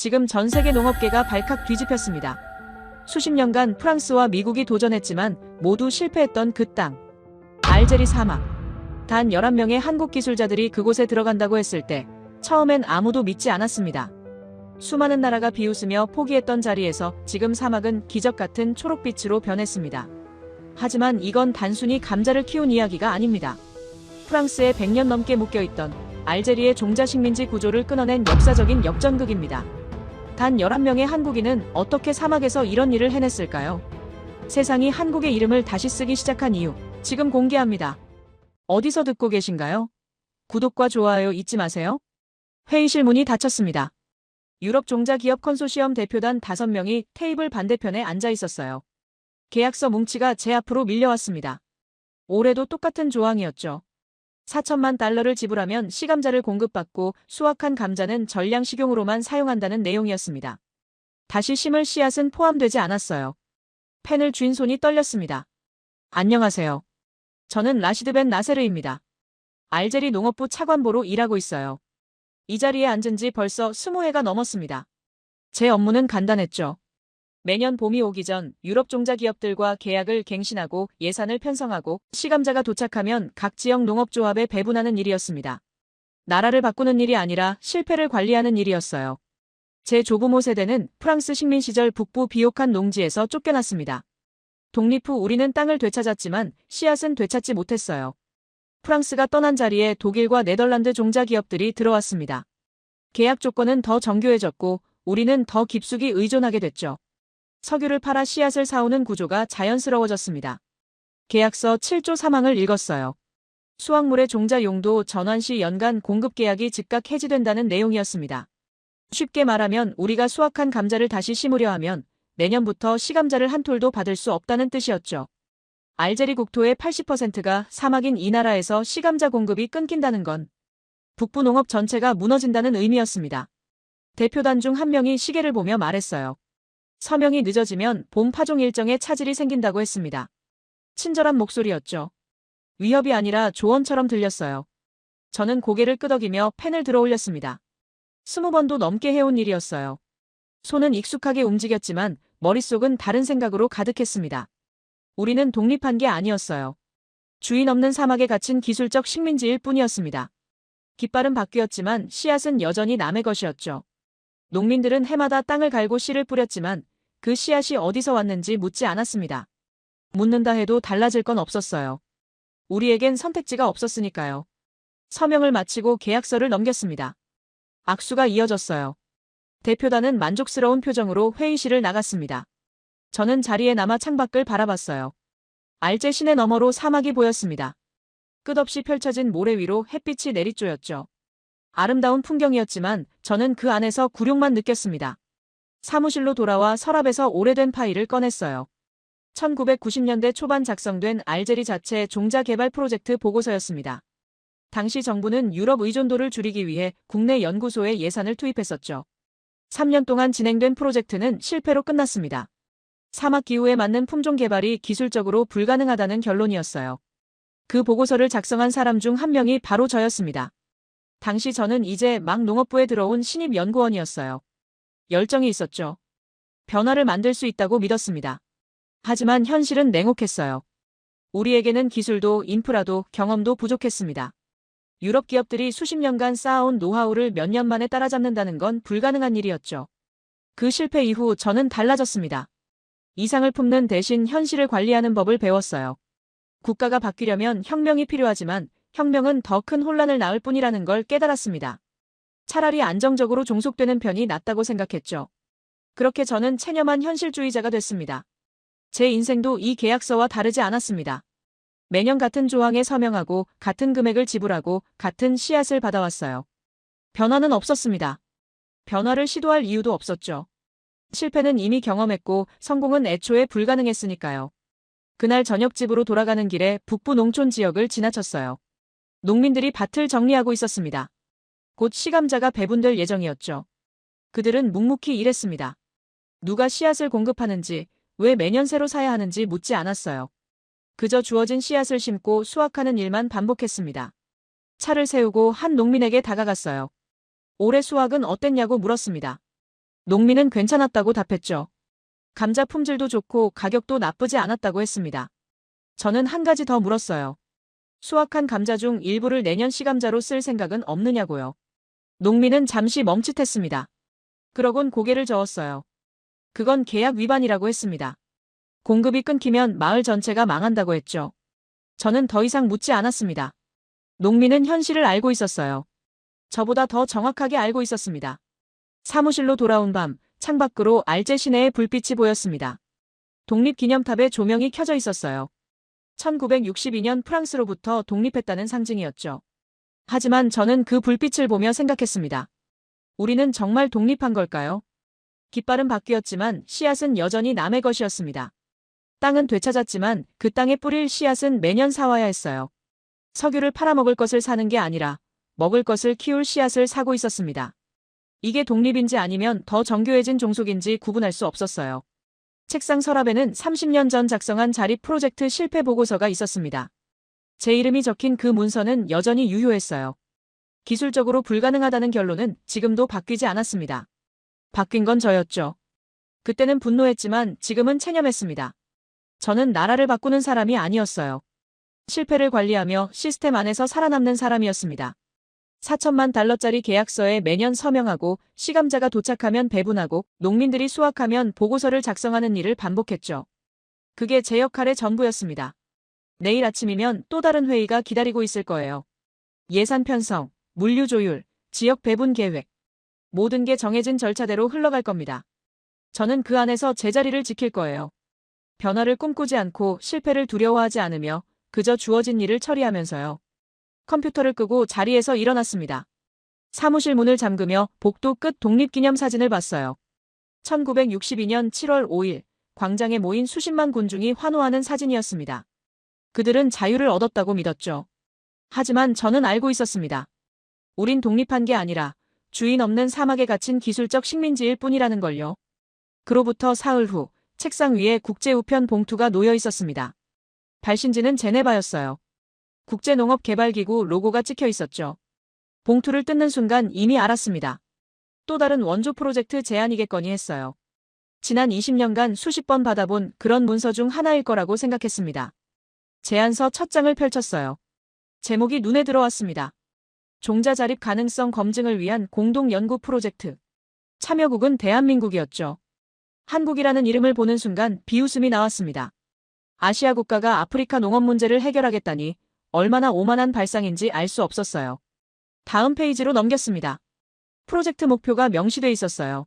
지금 전 세계 농업계가 발칵 뒤집혔습니다. 수십 년간 프랑스와 미국이 도전했지만 모두 실패했던 그 땅. 알제리 사막. 단 11명의 한국 기술자들이 그곳에 들어간다고 했을 때 처음엔 아무도 믿지 않았습니다. 수많은 나라가 비웃으며 포기했던 자리에서 지금 사막은 기적 같은 초록빛으로 변했습니다. 하지만 이건 단순히 감자를 키운 이야기가 아닙니다. 프랑스에 100년 넘게 묶여있던 알제리의 종자 식민지 구조를 끊어낸 역사적인 역전극입니다. 단 11명의 한국인은 어떻게 사막에서 이런 일을 해냈을까요? 세상이 한국의 이름을 다시 쓰기 시작한 이유, 지금 공개합니다. 어디서 듣고 계신가요? 구독과 좋아요 잊지 마세요. 회의실 문이 닫혔습니다. 유럽 종자 기업 컨소시엄 대표단 5명이 테이블 반대편에 앉아 있었어요. 계약서 뭉치가 제 앞으로 밀려왔습니다. 올해도 똑같은 조항이었죠. 4천만 달러를 지불하면 씨감자를 공급받고 수확한 감자는 전량 식용으로만 사용한다는 내용이었습니다. 다시 심을 씨앗은 포함되지 않았어요. 펜을 쥔 손이 떨렸습니다. 안녕하세요. 저는 라시드 벤 나세르입니다. 알제리 농업부 차관보로 일하고 있어요. 이 자리에 앉은 지 벌써 20회가 넘었습니다. 제 업무는 간단했죠. 매년 봄이 오기 전 유럽 종자 기업들과 계약을 갱신하고 예산을 편성하고 씨감자가 도착하면 각 지역 농업조합에 배분하는 일이었습니다. 나라를 바꾸는 일이 아니라 실패를 관리하는 일이었어요. 제 조부모 세대는 프랑스 식민 시절 북부 비옥한 농지에서 쫓겨났습니다. 독립 후 우리는 땅을 되찾았지만 씨앗은 되찾지 못했어요. 프랑스가 떠난 자리에 독일과 네덜란드 종자 기업들이 들어왔습니다. 계약 조건은 더 정교해졌고 우리는 더 깊숙이 의존하게 됐죠. 석유를 팔아 씨앗을 사오는 구조가 자연스러워졌습니다. 계약서 7조 사망을 읽었어요. 수확물의 종자 용도 전환 시 연간 공급 계약이 즉각 해지된다는 내용이었습니다. 쉽게 말하면 우리가 수확한 감자를 다시 심으려 하면 내년부터 씨감자를 한 톨도 받을 수 없다는 뜻이었죠. 알제리 국토의 80%가 사막인 이 나라에서 씨감자 공급이 끊긴다는 건 북부 농업 전체가 무너진다는 의미였습니다. 대표단 중 한 명이 시계를 보며 말했어요. 서명이 늦어지면 봄 파종 일정에 차질이 생긴다고 했습니다. 친절한 목소리였죠. 위협이 아니라 조언처럼 들렸어요. 저는 고개를 끄덕이며 펜을 들어 올렸습니다. 20번도 넘게 해온 일이었어요. 손은 익숙하게 움직였지만 머릿속은 다른 생각으로 가득했습니다. 우리는 독립한 게 아니었어요. 주인 없는 사막에 갇힌 기술적 식민지일 뿐이었습니다. 깃발은 바뀌었지만 씨앗은 여전히 남의 것이었죠. 농민들은 해마다 땅을 갈고 씨를 뿌렸지만 그 씨앗이 어디서 왔는지 묻지 않았습니다. 묻는다 해도 달라질 건 없었어요. 우리에겐 선택지가 없었으니까요. 서명을 마치고 계약서를 넘겼습니다. 악수가 이어졌어요. 대표단은 만족스러운 표정으로 회의실을 나갔습니다. 저는 자리에 남아 창밖을 바라봤어요. 알제 시내 너머로 사막이 보였습니다. 끝없이 펼쳐진 모래 위로 햇빛이 내리쬐었죠. 아름다운 풍경이었지만 저는 그 안에서 굴욕만 느꼈습니다. 사무실로 돌아와 서랍에서 오래된 파일을 꺼냈어요. 1990년대 초반 작성된 알제리 자체 종자 개발 프로젝트 보고서였습니다. 당시 정부는 유럽 의존도를 줄이기 위해 국내 연구소에 예산을 투입했었죠. 3년 동안 진행된 프로젝트는 실패로 끝났습니다. 사막 기후에 맞는 품종 개발이 기술적으로 불가능하다는 결론이었어요. 그 보고서를 작성한 사람 중 한 명이 바로 저였습니다. 당시 저는 이제 막 농업부에 들어온 신입 연구원이었어요. 열정이 있었죠. 변화를 만들 수 있다고 믿었습니다. 하지만 현실은 냉혹했어요. 우리에게는 기술도 인프라도 경험도 부족했습니다. 유럽 기업들이 수십 년간 쌓아온 노하우를 몇 년 만에 따라잡는다는 건 불가능한 일이었죠. 그 실패 이후 저는 달라졌습니다. 이상을 품는 대신 현실을 관리하는 법을 배웠어요. 국가가 바뀌려면 혁명이 필요하지만 혁명은 더 큰 혼란을 낳을 뿐이라는 걸 깨달았습니다. 차라리 안정적으로 종속되는 편이 낫다고 생각했죠. 그렇게 저는 체념한 현실주의자가 됐습니다. 제 인생도 이 계약서와 다르지 않았습니다. 매년 같은 조항에 서명하고 같은 금액을 지불하고 같은 씨앗을 받아왔어요. 변화는 없었습니다. 변화를 시도할 이유도 없었죠. 실패는 이미 경험했고 성공은 애초에 불가능했으니까요. 그날 저녁 집으로 돌아가는 길에 북부 농촌 지역을 지나쳤어요. 농민들이 밭을 정리하고 있었습니다. 곧 씨감자가 배분될 예정이었죠. 그들은 묵묵히 일했습니다. 누가 씨앗을 공급하는지, 왜 매년 새로 사야 하는지 묻지 않았어요. 그저 주어진 씨앗을 심고 수확하는 일만 반복했습니다. 차를 세우고 한 농민에게 다가갔어요. 올해 수확은 어땠냐고 물었습니다. 농민은 괜찮았다고 답했죠. 감자 품질도 좋고 가격도 나쁘지 않았다고 했습니다. 저는 한 가지 더 물었어요. 수확한 감자 중 일부를 내년 시감자로 쓸 생각은 없느냐고요. 농민은 잠시 멈칫했습니다. 그러곤 고개를 저었어요. 그건 계약 위반이라고 했습니다. 공급이 끊기면 마을 전체가 망한다고 했죠. 저는 더 이상 묻지 않았습니다. 농민은 현실을 알고 있었어요. 저보다 더 정확하게 알고 있었습니다. 사무실로 돌아온 밤, 창밖으로 알제 시내의 불빛이 보였습니다. 독립기념탑에 조명이 켜져 있었어요. 1962년 프랑스로부터 독립했다는 상징이었죠. 하지만 저는 그 불빛을 보며 생각했습니다. 우리는 정말 독립한 걸까요? 깃발은 바뀌었지만 씨앗은 여전히 남의 것이었습니다. 땅은 되찾았지만 그 땅에 뿌릴 씨앗은 매년 사와야 했어요. 석유를 팔아먹을 것을 사는 게 아니라 먹을 것을 키울 씨앗을 사고 있었습니다. 이게 독립인지 아니면 더 정교해진 종속인지 구분할 수 없었어요. 책상 서랍에는 30년 전 작성한 자립 프로젝트 실패 보고서가 있었습니다. 제 이름이 적힌 그 문서는 여전히 유효했어요. 기술적으로 불가능하다는 결론은 지금도 바뀌지 않았습니다. 바뀐 건 저였죠. 그때는 분노했지만 지금은 체념했습니다. 저는 나라를 바꾸는 사람이 아니었어요. 실패를 관리하며 시스템 안에서 살아남는 사람이었습니다. 4천만 달러짜리 계약서에 매년 서명하고 시감자가 도착하면 배분하고 농민들이 수확하면 보고서를 작성하는 일을 반복했죠. 그게 제 역할의 전부였습니다. 내일 아침이면 또 다른 회의가 기다리고 있을 거예요. 예산 편성, 물류 조율, 지역 배분 계획. 모든 게 정해진 절차대로 흘러갈 겁니다. 저는 그 안에서 제 자리를 지킬 거예요. 변화를 꿈꾸지 않고 실패를 두려워하지 않으며 그저 주어진 일을 처리하면서요. 컴퓨터를 끄고 자리에서 일어났습니다. 사무실 문을 잠그며 복도 끝 독립기념 사진을 봤어요. 1962년 7월 5일 광장에 모인 수십만 군중이 환호하는 사진이었습니다. 그들은 자유를 얻었다고 믿었죠. 하지만 저는 알고 있었습니다. 우린 독립한 게 아니라 주인 없는 사막에 갇힌 기술적 식민지일 뿐이라는 걸요. 그로부터 사흘 후 책상 위에 국제우편 봉투가 놓여 있었습니다. 발신지는 제네바였어요. 국제농업개발기구 로고가 찍혀 있었죠. 봉투를 뜯는 순간 이미 알았습니다. 또 다른 원조 프로젝트 제안이겠거니 했어요. 지난 20년간 수십 번 받아본 그런 문서 중 하나일 거라고 생각했습니다. 제안서 첫 장을 펼쳤어요. 제목이 눈에 들어왔습니다. 종자 자립 가능성 검증을 위한 공동연구 프로젝트. 참여국은 대한민국이었죠. 한국이라는 이름을 보는 순간 비웃음이 나왔습니다. 아시아 국가가 아프리카 농업 문제를 해결하겠다니 얼마나 오만한 발상인지 알 수 없었어요. 다음 페이지로 넘겼습니다. 프로젝트 목표가 명시돼 있었어요.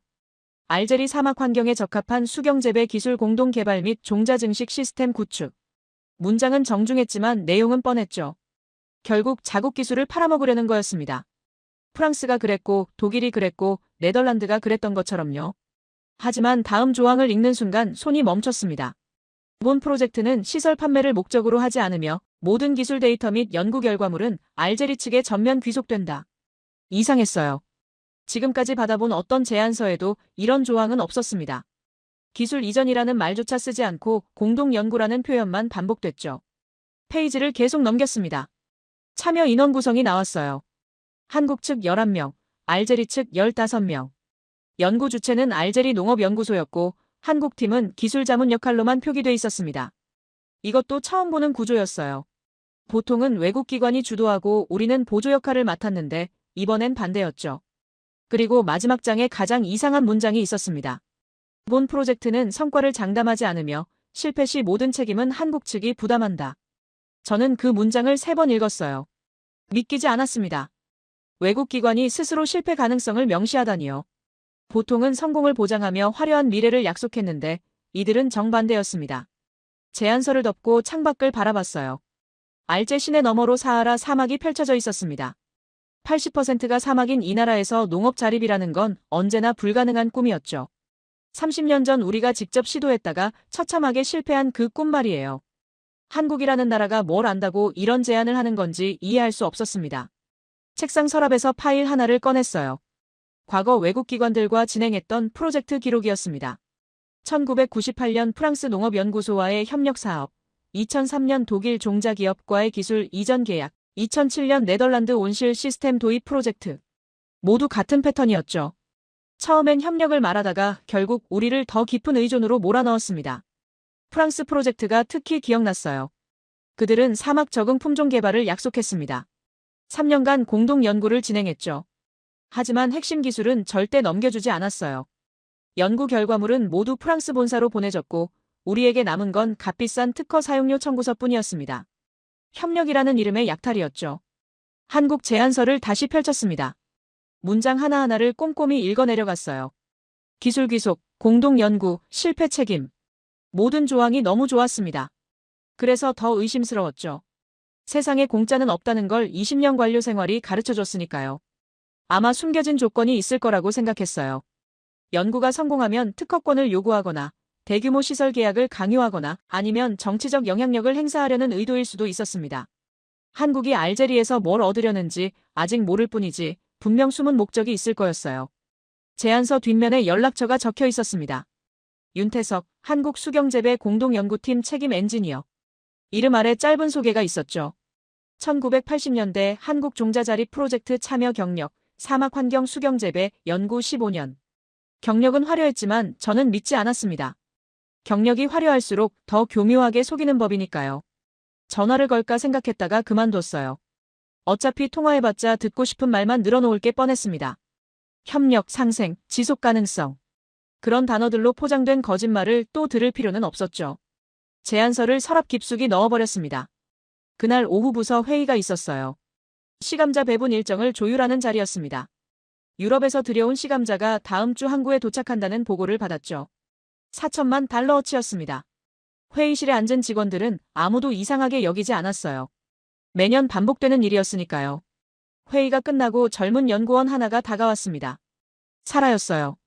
알제리 사막 환경에 적합한 수경재배 기술 공동 개발 및 종자 증식 시스템 구축. 문장은 정중했지만 내용은 뻔했죠. 결국 자국 기술을 팔아먹으려는 거였습니다. 프랑스가 그랬고 독일이 그랬고 네덜란드가 그랬던 것처럼요. 하지만 다음 조항을 읽는 순간 손이 멈췄습니다. 이번 프로젝트는 시설 판매를 목적으로 하지 않으며 모든 기술 데이터 및 연구 결과물은 알제리 측에 전면 귀속된다. 이상했어요. 지금까지 받아본 어떤 제안서에도 이런 조항은 없었습니다. 기술 이전이라는 말조차 쓰지 않고 공동연구라는 표현만 반복됐죠. 페이지를 계속 넘겼습니다. 참여 인원 구성이 나왔어요. 한국 측 11명, 알제리 측 15명. 연구 주체는 알제리 농업연구소였고 한국 팀은 기술 자문 역할로만 표기돼 있었습니다. 이것도 처음 보는 구조였어요. 보통은 외국 기관이 주도하고 우리는 보조 역할을 맡았는데 이번엔 반대였죠. 그리고 마지막 장에 가장 이상한 문장이 있었습니다. 본 프로젝트는 성과를 장담하지 않으며 실패 시 모든 책임은 한국 측이 부담한다. 저는 그 문장을 3번 읽었어요. 믿기지 않았습니다. 외국 기관이 스스로 실패 가능성을 명시하다니요. 보통은 성공을 보장하며 화려한 미래를 약속했는데 이들은 정반대였습니다. 제안서를 덮고 창밖을 바라봤어요. 알제 시내 너머로 사하라 사막이 펼쳐져 있었습니다. 80%가 사막인 이 나라에서 농업 자립이라는 건 언제나 불가능한 꿈이었죠. 30년 전 우리가 직접 시도했다가 처참하게 실패한 그 꿈 말이에요. 한국이라는 나라가 뭘 안다고 이런 제안을 하는 건지 이해할 수 없었습니다. 책상 서랍에서 파일 하나를 꺼냈어요. 과거 외국 기관들과 진행했던 프로젝트 기록이었습니다. 1998년 프랑스 농업연구소와의 협력 사업, 2003년 독일 종자기업과의 기술 이전 계약, 2007년 네덜란드 온실 시스템 도입 프로젝트. 모두 같은 패턴이었죠. 처음엔 협력을 말하다가 결국 우리를 더 깊은 의존으로 몰아넣었습니다. 프랑스 프로젝트가 특히 기억났어요. 그들은 사막 적응 품종 개발을 약속했습니다. 3년간 공동 연구를 진행했죠. 하지만 핵심 기술은 절대 넘겨주지 않았어요. 연구 결과물은 모두 프랑스 본사로 보내졌고 우리에게 남은 건 값비싼 특허 사용료 청구서뿐이었습니다. 협력이라는 이름의 약탈이었죠. 한국 제안서를 다시 펼쳤습니다. 문장 하나하나를 꼼꼼히 읽어내려갔어요. 기술 귀속, 공동 연구, 실패 책임. 모든 조항이 너무 좋았습니다. 그래서 더 의심스러웠죠. 세상에 공짜는 없다는 걸 20년 관료 생활이 가르쳐줬으니까요. 아마 숨겨진 조건이 있을 거라고 생각했어요. 연구가 성공하면 특허권을 요구하거나 대규모 시설 계약을 강요하거나 아니면 정치적 영향력을 행사하려는 의도일 수도 있었습니다. 한국이 알제리에서 뭘 얻으려는지 아직 모를 뿐이지 분명 숨은 목적이 있을 거였어요. 제안서 뒷면에 연락처가 적혀 있었습니다. 윤태석, 한국수경재배 공동연구팀 책임 엔지니어. 이름 아래 짧은 소개가 있었죠. 1980년대 한국종자자립 프로젝트 참여 경력, 사막환경 수경재배 연구 15년. 경력은 화려했지만 저는 믿지 않았습니다. 경력이 화려할수록 더 교묘하게 속이는 법이니까요. 전화를 걸까 생각했다가 그만뒀어요. 어차피 통화해봤자 듣고 싶은 말만 늘어놓을 게 뻔했습니다. 협력, 상생, 지속 가능성. 그런 단어들로 포장된 거짓말을 또 들을 필요는 없었죠. 제안서를 서랍 깊숙이 넣어버렸습니다. 그날 오후 부서 회의가 있었어요. 시감자 배분 일정을 조율하는 자리였습니다. 유럽에서 들여온 시감자가 다음 주 항구에 도착한다는 보고를 받았죠. 4천만 달러어치였습니다. 회의실에 앉은 직원들은 아무도 이상하게 여기지 않았어요. 매년 반복되는 일이었으니까요. 회의가 끝나고 젊은 연구원 하나가 다가왔습니다. 사라였어요.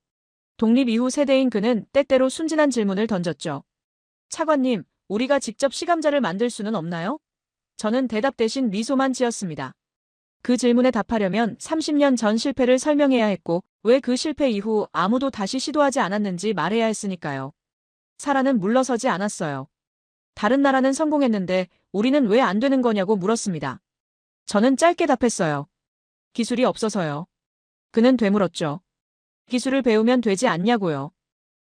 독립 이후 세대인 그는 때때로 순진한 질문을 던졌죠. 차관님, 우리가 직접 시감자를 만들 수는 없나요? 저는 대답 대신 미소만 지었습니다. 그 질문에 답하려면 30년 전 실패를 설명해야 했고 왜 그 실패 이후 아무도 다시 시도하지 않았는지 말해야 했으니까요. 사라는 물러서지 않았어요. 다른 나라는 성공했는데 우리는 왜 안 되는 거냐고 물었습니다. 저는 짧게 답했어요. 기술이 없어서요. 그는 되물었죠. 기술을 배우면 되지 않냐고요.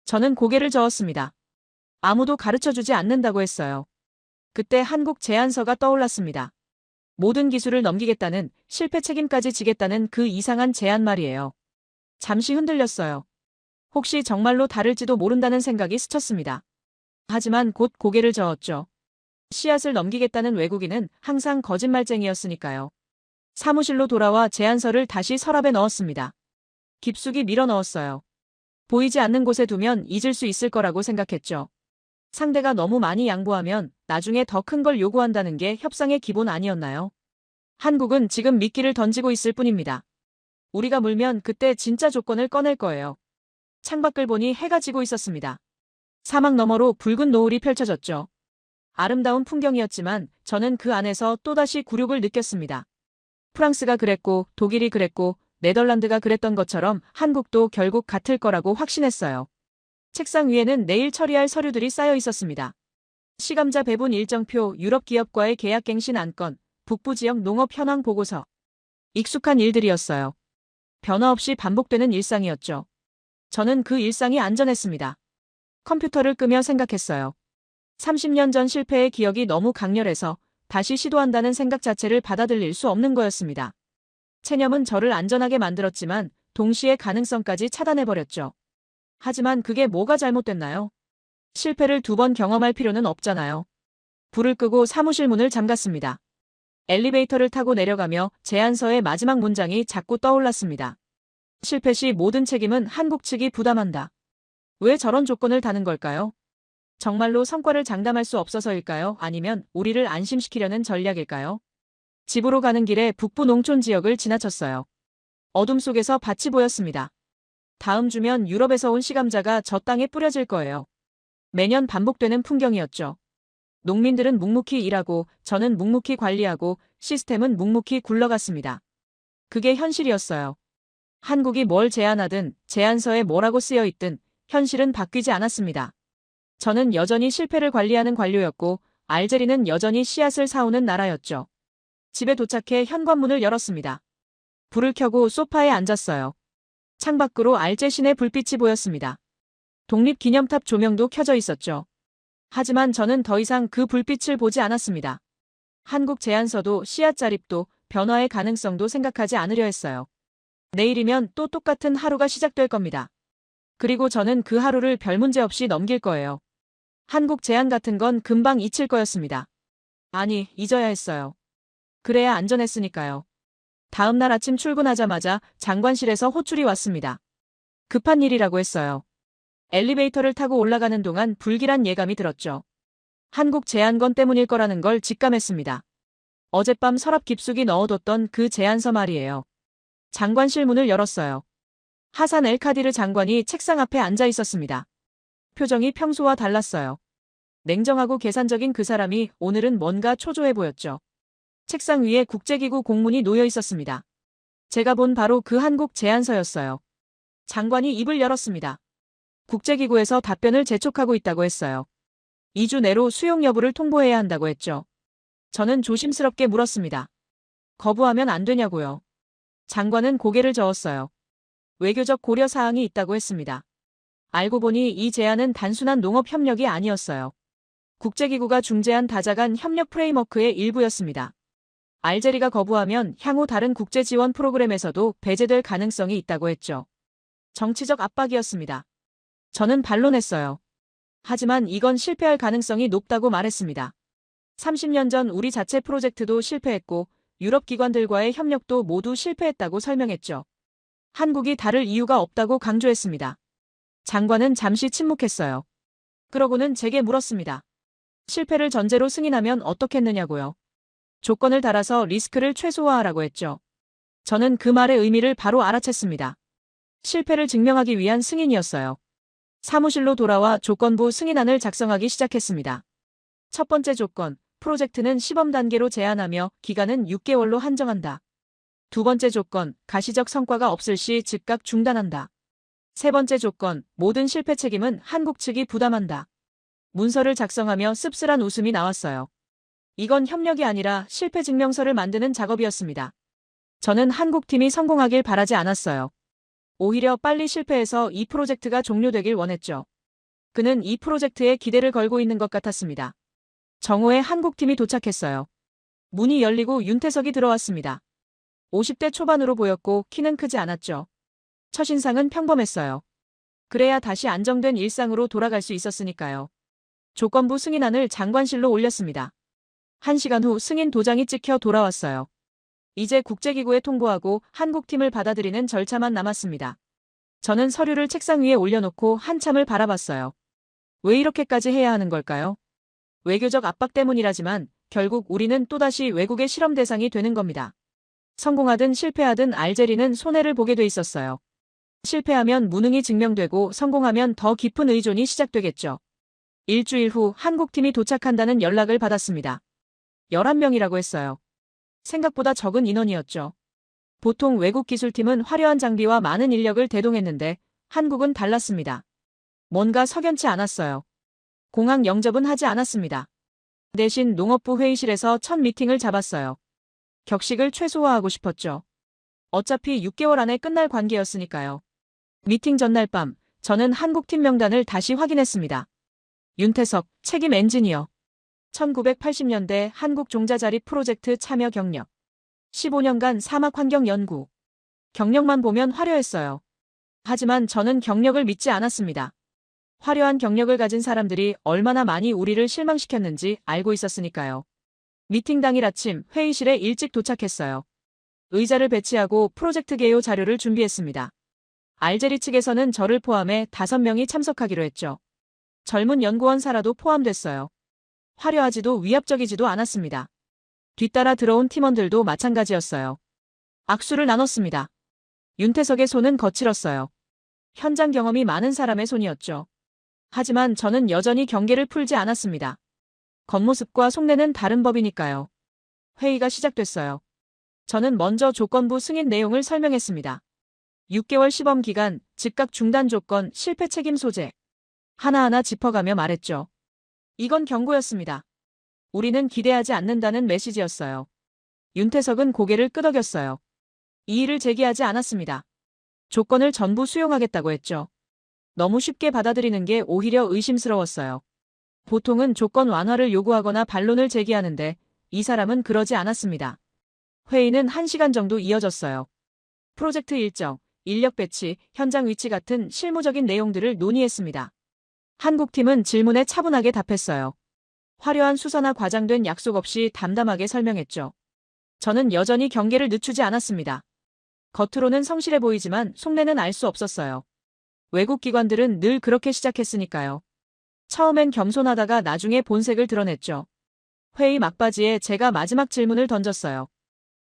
저는 고개를 저었습니다. 아무도 가르쳐주지 않는다고 했어요. 그때 한국 제안서가 떠올랐습니다. 모든 기술을 넘기겠다는, 실패 책임까지 지겠다는 그 이상한 제안 말이에요. 잠시 흔들렸어요. 혹시 정말로 다를지도 모른다는 생각이 스쳤습니다. 하지만 곧 고개를 저었죠. 씨앗을 넘기겠다는 외국인은 항상 거짓말쟁이였으니까요. 사무실로 돌아와 제안서를 다시 서랍에 넣었습니다. 깊숙이 밀어 넣었어요. 보이지 않는 곳에 두면 잊을 수 있을 거라고 생각했죠. 상대가 너무 많이 양보하면 나중에 더 큰 걸 요구한다는 게 협상의 기본 아니었나요? 한국은 지금 미끼를 던지고 있을 뿐입니다. 우리가 물면 그때 진짜 조건을 꺼낼 거예요. 창밖을 보니 해가 지고 있었습니다. 사막 너머로 붉은 노을이 펼쳐졌죠. 아름다운 풍경이었지만 저는 그 안에서 또다시 굴욕을 느꼈습니다. 프랑스가 그랬고 독일이 그랬고 네덜란드가 그랬던 것처럼 한국도 결국 같을 거라고 확신했어요. 책상 위에는 내일 처리할 서류들이 쌓여 있었습니다. 시감자 배분 일정표, 유럽 기업과의 계약갱신 안건, 북부 지역 농업 현황 보고서. 익숙한 일들이었어요. 변화 없이 반복되는 일상이었죠. 저는 그 일상이 안전했습니다. 컴퓨터를 끄며 생각했어요. 30년 전 실패의 기억이 너무 강렬해서 다시 시도한다는 생각 자체를 받아들일 수 없는 거였습니다. 체념은 저를 안전하게 만들었지만 동시에 가능성까지 차단해버렸죠. 하지만 그게 뭐가 잘못됐나요? 실패를 2번 경험할 필요는 없잖아요. 불을 끄고 사무실 문을 잠갔습니다. 엘리베이터를 타고 내려가며 제안서의 마지막 문장이 자꾸 떠올랐습니다. 실패 시 모든 책임은 한국 측이 부담한다. 왜 저런 조건을 다는 걸까요? 정말로 성과를 장담할 수 없어서일까요? 아니면 우리를 안심시키려는 전략일까요? 집으로 가는 길에 북부 농촌 지역을 지나쳤어요. 어둠 속에서 밭이 보였습니다. 다음 주면 유럽에서 온 시감자가 저 땅에 뿌려질 거예요. 매년 반복되는 풍경이었죠. 농민들은 묵묵히 일하고 저는 묵묵히 관리하고 시스템은 묵묵히 굴러갔습니다. 그게 현실이었어요. 한국이 뭘 제안하든 제안서에 뭐라고 쓰여 있든 현실은 바뀌지 않았습니다. 저는 여전히 실패를 관리하는 관료였고 알제리는 여전히 씨앗을 사오는 나라였죠. 집에 도착해 현관문을 열었습니다. 불을 켜고 소파에 앉았어요. 창밖으로 알제신의 불빛이 보였습니다. 독립기념탑 조명도 켜져 있었죠. 하지만 저는 더 이상 그 불빛을 보지 않았습니다. 한국 제안서도 씨앗 자립도 변화의 가능성도 생각하지 않으려 했어요. 내일이면 또 똑같은 하루가 시작될 겁니다. 그리고 저는 그 하루를 별 문제 없이 넘길 거예요. 한국 제안 같은 건 금방 잊힐 거였습니다. 아니, 잊어야 했어요. 그래야 안전했으니까요. 다음 날 아침 출근하자마자 장관실에서 호출이 왔습니다. 급한 일이라고 했어요. 엘리베이터를 타고 올라가는 동안 불길한 예감이 들었죠. 한국 제안건 때문일 거라는 걸 직감했습니다. 어젯밤 서랍 깊숙이 넣어뒀던 그 제안서 말이에요. 장관실 문을 열었어요. 하산 엘카디르 장관이 책상 앞에 앉아 있었습니다. 표정이 평소와 달랐어요. 냉정하고 계산적인 그 사람이 오늘은 뭔가 초조해 보였죠. 책상 위에 국제기구 공문이 놓여 있었습니다. 제가 본 바로 그 한국 제안서였어요. 장관이 입을 열었습니다. 국제기구에서 답변을 재촉하고 있다고 했어요. 2주 내로 수용 여부를 통보해야 한다고 했죠. 저는 조심스럽게 물었습니다. 거부하면 안 되냐고요. 장관은 고개를 저었어요. 외교적 고려 사항이 있다고 했습니다. 알고 보니 이 제안은 단순한 농업 협력이 아니었어요. 국제기구가 중재한 다자간 협력 프레임워크의 일부였습니다. 알제리가 거부하면 향후 다른 국제 지원 프로그램에서도 배제될 가능성이 있다고 했죠. 정치적 압박이었습니다. 저는 반론했어요. 하지만 이건 실패할 가능성이 높다고 말했습니다. 30년 전 우리 자체 프로젝트도 실패했고 유럽 기관들과의 협력도 모두 실패했다고 설명했죠. 한국이 다를 이유가 없다고 강조했습니다. 장관은 잠시 침묵했어요. 그러고는 제게 물었습니다. 실패를 전제로 승인하면 어떻겠느냐고요. 조건을 달아서 리스크를 최소화하라고 했죠. 저는 그 말의 의미를 바로 알아챘습니다. 실패를 증명하기 위한 승인이었어요. 사무실로 돌아와 조건부 승인안을 작성하기 시작했습니다. 첫 번째 조건, 프로젝트는 시범 단계로 제한하며 기간은 6개월로 한정한다. 두 번째 조건, 가시적 성과가 없을 시 즉각 중단한다. 세 번째 조건, 모든 실패 책임은 한국 측이 부담한다. 문서를 작성하며 씁쓸한 웃음이 나왔어요. 이건 협력이 아니라 실패 증명서를 만드는 작업이었습니다. 저는 한국팀이 성공하길 바라지 않았어요. 오히려 빨리 실패해서 이 프로젝트가 종료되길 원했죠. 그는 이 프로젝트에 기대를 걸고 있는 것 같았습니다. 정오에 한국팀이 도착했어요. 문이 열리고 윤태석이 들어왔습니다. 50대 초반으로 보였고 키는 크지 않았죠. 첫인상은 평범했어요. 그래야 다시 안정된 일상으로 돌아갈 수 있었으니까요. 조건부 승인안을 장관실로 올렸습니다. 1시간 후 승인 도장이 찍혀 돌아왔어요. 이제 국제기구에 통보하고 한국팀을 받아들이는 절차만 남았습니다. 저는 서류를 책상 위에 올려놓고 한참을 바라봤어요. 왜 이렇게까지 해야 하는 걸까요? 외교적 압박 때문이라지만 결국 우리는 또다시 외국의 실험 대상이 되는 겁니다. 성공하든 실패하든 알제리는 손해를 보게 돼 있었어요. 실패하면 무능이 증명되고 성공하면 더 깊은 의존이 시작되겠죠. 일주일 후 한국팀이 도착한다는 연락을 받았습니다. 11명이라고 했어요. 생각보다 적은 인원이었죠. 보통 외국 기술팀은 화려한 장비와 많은 인력을 대동했는데 한국은 달랐습니다. 뭔가 석연치 않았어요. 공항 영접은 하지 않았습니다. 대신 농업부 회의실에서 첫 미팅을 잡았어요. 격식을 최소화하고 싶었죠. 어차피 6개월 안에 끝날 관계였으니까요. 미팅 전날 밤, 저는 한국팀 명단을 다시 확인했습니다. 윤태석, 책임 엔지니어. 1980년대 한국 종자자립 프로젝트 참여 경력. 15년간 사막환경 연구. 경력만 보면 화려했어요. 하지만 저는 경력을 믿지 않았습니다. 화려한 경력을 가진 사람들이 얼마나 많이 우리를 실망시켰는지 알고 있었으니까요. 미팅 당일 아침 회의실에 일찍 도착했어요. 의자를 배치하고 프로젝트 개요 자료를 준비했습니다. 알제리 측에서는 저를 포함해 5명이 참석하기로 했죠. 젊은 연구원 사라도 포함됐어요. 화려하지도 위압적이지도 않았습니다. 뒤따라 들어온 팀원들도 마찬가지였어요. 악수를 나눴습니다. 윤태석의 손은 거칠었어요. 현장 경험이 많은 사람의 손이었죠. 하지만 저는 여전히 경계를 풀지 않았습니다. 겉모습과 속내는 다른 법이니까요. 회의가 시작됐어요. 저는 먼저 조건부 승인 내용을 설명했습니다. 6개월 시범 기간, 즉각 중단 조건, 실패 책임 소재. 하나하나 짚어가며 말했죠. 이건 경고였습니다. 우리는 기대하지 않는다는 메시지였어요. 윤태석은 고개를 끄덕였어요. 이의를 제기하지 않았습니다. 조건을 전부 수용하겠다고 했죠. 너무 쉽게 받아들이는 게 오히려 의심스러웠어요. 보통은 조건 완화를 요구하거나 반론을 제기하는데 이 사람은 그러지 않았습니다. 회의는 1시간 정도 이어졌어요. 프로젝트 일정, 인력 배치, 현장 위치 같은 실무적인 내용들을 논의했습니다. 한국팀은 질문에 차분하게 답했어요. 화려한 수사나 과장된 약속 없이 담담하게 설명했죠. 저는 여전히 경계를 늦추지 않았습니다. 겉으로는 성실해 보이지만 속내는 알 수 없었어요. 외국 기관들은 늘 그렇게 시작했으니까요. 처음엔 겸손하다가 나중에 본색을 드러냈죠. 회의 막바지에 제가 마지막 질문을 던졌어요.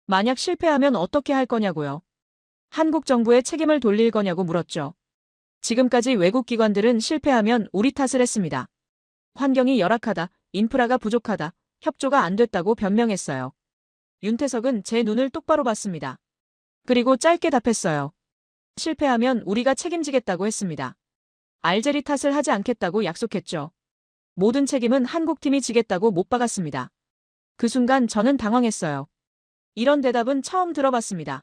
만약 실패하면 어떻게 할 거냐고요. 한국 정부에 책임을 돌릴 거냐고 물었죠. 지금까지 외국 기관들은 실패하면 우리 탓을 했습니다. 환경이 열악하다, 인프라가 부족하다, 협조가 안 됐다고 변명했어요. 윤태석은 제 눈을 똑바로 봤습니다. 그리고 짧게 답했어요. 실패하면 우리가 책임지겠다고 했습니다. 알제리 탓을 하지 않겠다고 약속했죠. 모든 책임은 한국팀이 지겠다고 못 박았습니다. 그 순간 저는 당황했어요. 이런 대답은 처음 들어봤습니다.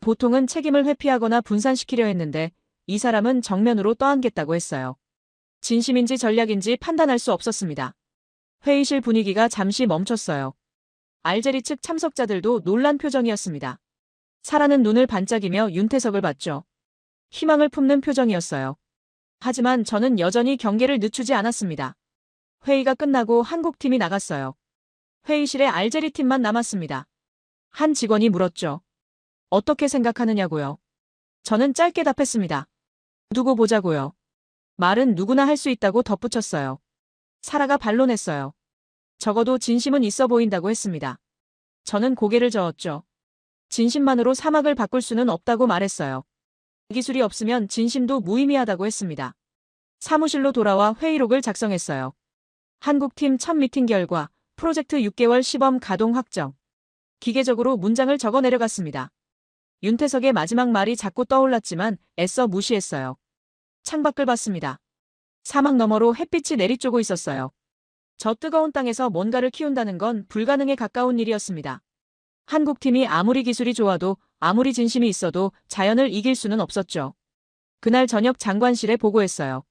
보통은 책임을 회피하거나 분산시키려 했는데 이 사람은 정면으로 떠안겠다고 했어요. 진심인지 전략인지 판단할 수 없었습니다. 회의실 분위기가 잠시 멈췄어요. 알제리 측 참석자들도 놀란 표정이었습니다. 사라는 눈을 반짝이며 윤태석을 봤죠. 희망을 품는 표정이었어요. 하지만 저는 여전히 경계를 늦추지 않았습니다. 회의가 끝나고 한국팀이 나갔어요. 회의실에 알제리 팀만 남았습니다. 한 직원이 물었죠. 어떻게 생각하느냐고요. 저는 짧게 답했습니다. 두고 보자고요. 말은 누구나 할 수 있다고 덧붙였어요. 사라가 반론했어요. 적어도 진심은 있어 보인다고 했습니다. 저는 고개를 저었죠. 진심만으로 사막을 바꿀 수는 없다고 말했어요. 기술이 없으면 진심도 무의미하다고 했습니다. 사무실로 돌아와 회의록을 작성했어요. 한국팀 첫 미팅 결과, 프로젝트 6개월 시범 가동 확정. 기계적으로 문장을 적어 내려갔습니다. 윤태석의 마지막 말이 자꾸 떠올랐지만 애써 무시했어요. 창밖을 봤습니다. 사막 너머로 햇빛이 내리쬐고 있었어요. 저 뜨거운 땅에서 뭔가를 키운다는 건 불가능에 가까운 일이었습니다. 한국팀이 아무리 기술이 좋아도 아무리 진심이 있어도 자연을 이길 수는 없었죠. 그날 저녁 장관실에 보고했어요.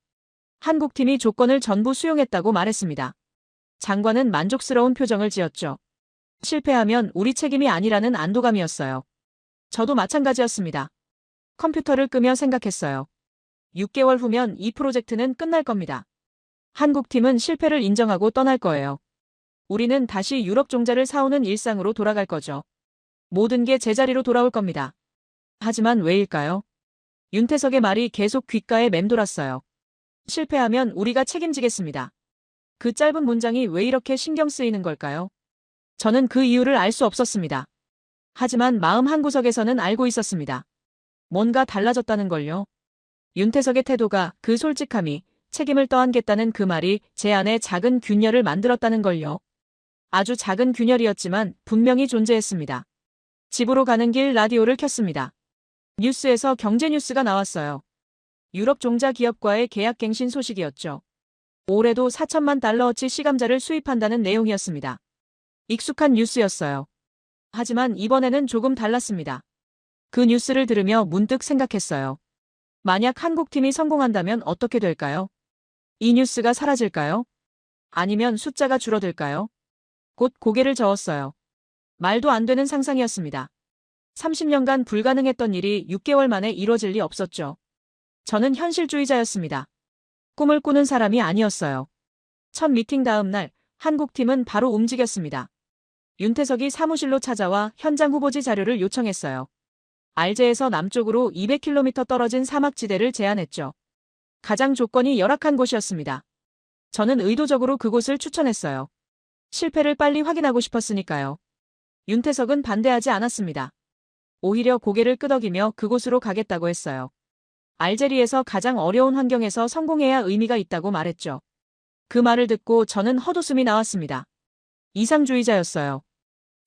한국팀이 조건을 전부 수용했다고 말했습니다. 장관은 만족스러운 표정을 지었죠. 실패하면 우리 책임이 아니라는 안도감이었어요. 저도 마찬가지였습니다. 컴퓨터를 끄며 생각했어요. 6개월 후면 이 프로젝트는 끝날 겁니다. 한국팀은 실패를 인정하고 떠날 거예요. 우리는 다시 유럽 종자를 사오는 일상으로 돌아갈 거죠. 모든 게 제자리로 돌아올 겁니다. 하지만 왜일까요? 윤태석의 말이 계속 귓가에 맴돌았어요. 실패하면 우리가 책임지겠습니다. 그 짧은 문장이 왜 이렇게 신경 쓰이는 걸까요? 저는 그 이유를 알 수 없었습니다. 하지만 마음 한구석에서는 알고 있었습니다. 뭔가 달라졌다는 걸요. 윤태석의 태도가, 그 솔직함이, 책임을 떠안겠다는 그 말이 제 안에 작은 균열을 만들었다는 걸요. 아주 작은 균열이었지만 분명히 존재했습니다. 집으로 가는 길 라디오를 켰습니다. 뉴스에서 경제 뉴스가 나왔어요. 유럽 종자 기업과의 계약갱신 소식이었죠. 올해도 4천만 달러어치 씨감자를 수입한다는 내용이었습니다. 익숙한 뉴스였어요. 하지만 이번에는 조금 달랐습니다. 그 뉴스를 들으며 문득 생각했어요. 만약 한국팀이 성공한다면 어떻게 될까요? 이 뉴스가 사라질까요? 아니면 숫자가 줄어들까요? 곧 고개를 저었어요. 말도 안 되는 상상이었습니다. 30년간 불가능했던 일이 6개월 만에 이뤄질 리 없었죠. 저는 현실주의자였습니다. 꿈을 꾸는 사람이 아니었어요. 첫 미팅 다음 날 한국팀은 바로 움직였습니다. 윤태석이 사무실로 찾아와 현장 후보지 자료를 요청했어요. 알제에서 남쪽으로 200km 떨어진 사막지대를 제안했죠. 가장 조건이 열악한 곳이었습니다. 저는 의도적으로 그곳을 추천했어요. 실패를 빨리 확인하고 싶었으니까요. 윤태석은 반대하지 않았습니다. 오히려 고개를 끄덕이며 그곳으로 가겠다고 했어요. 알제리에서 가장 어려운 환경에서 성공해야 의미가 있다고 말했죠. 그 말을 듣고 저는 헛웃음이 나왔습니다. 이상주의자였어요.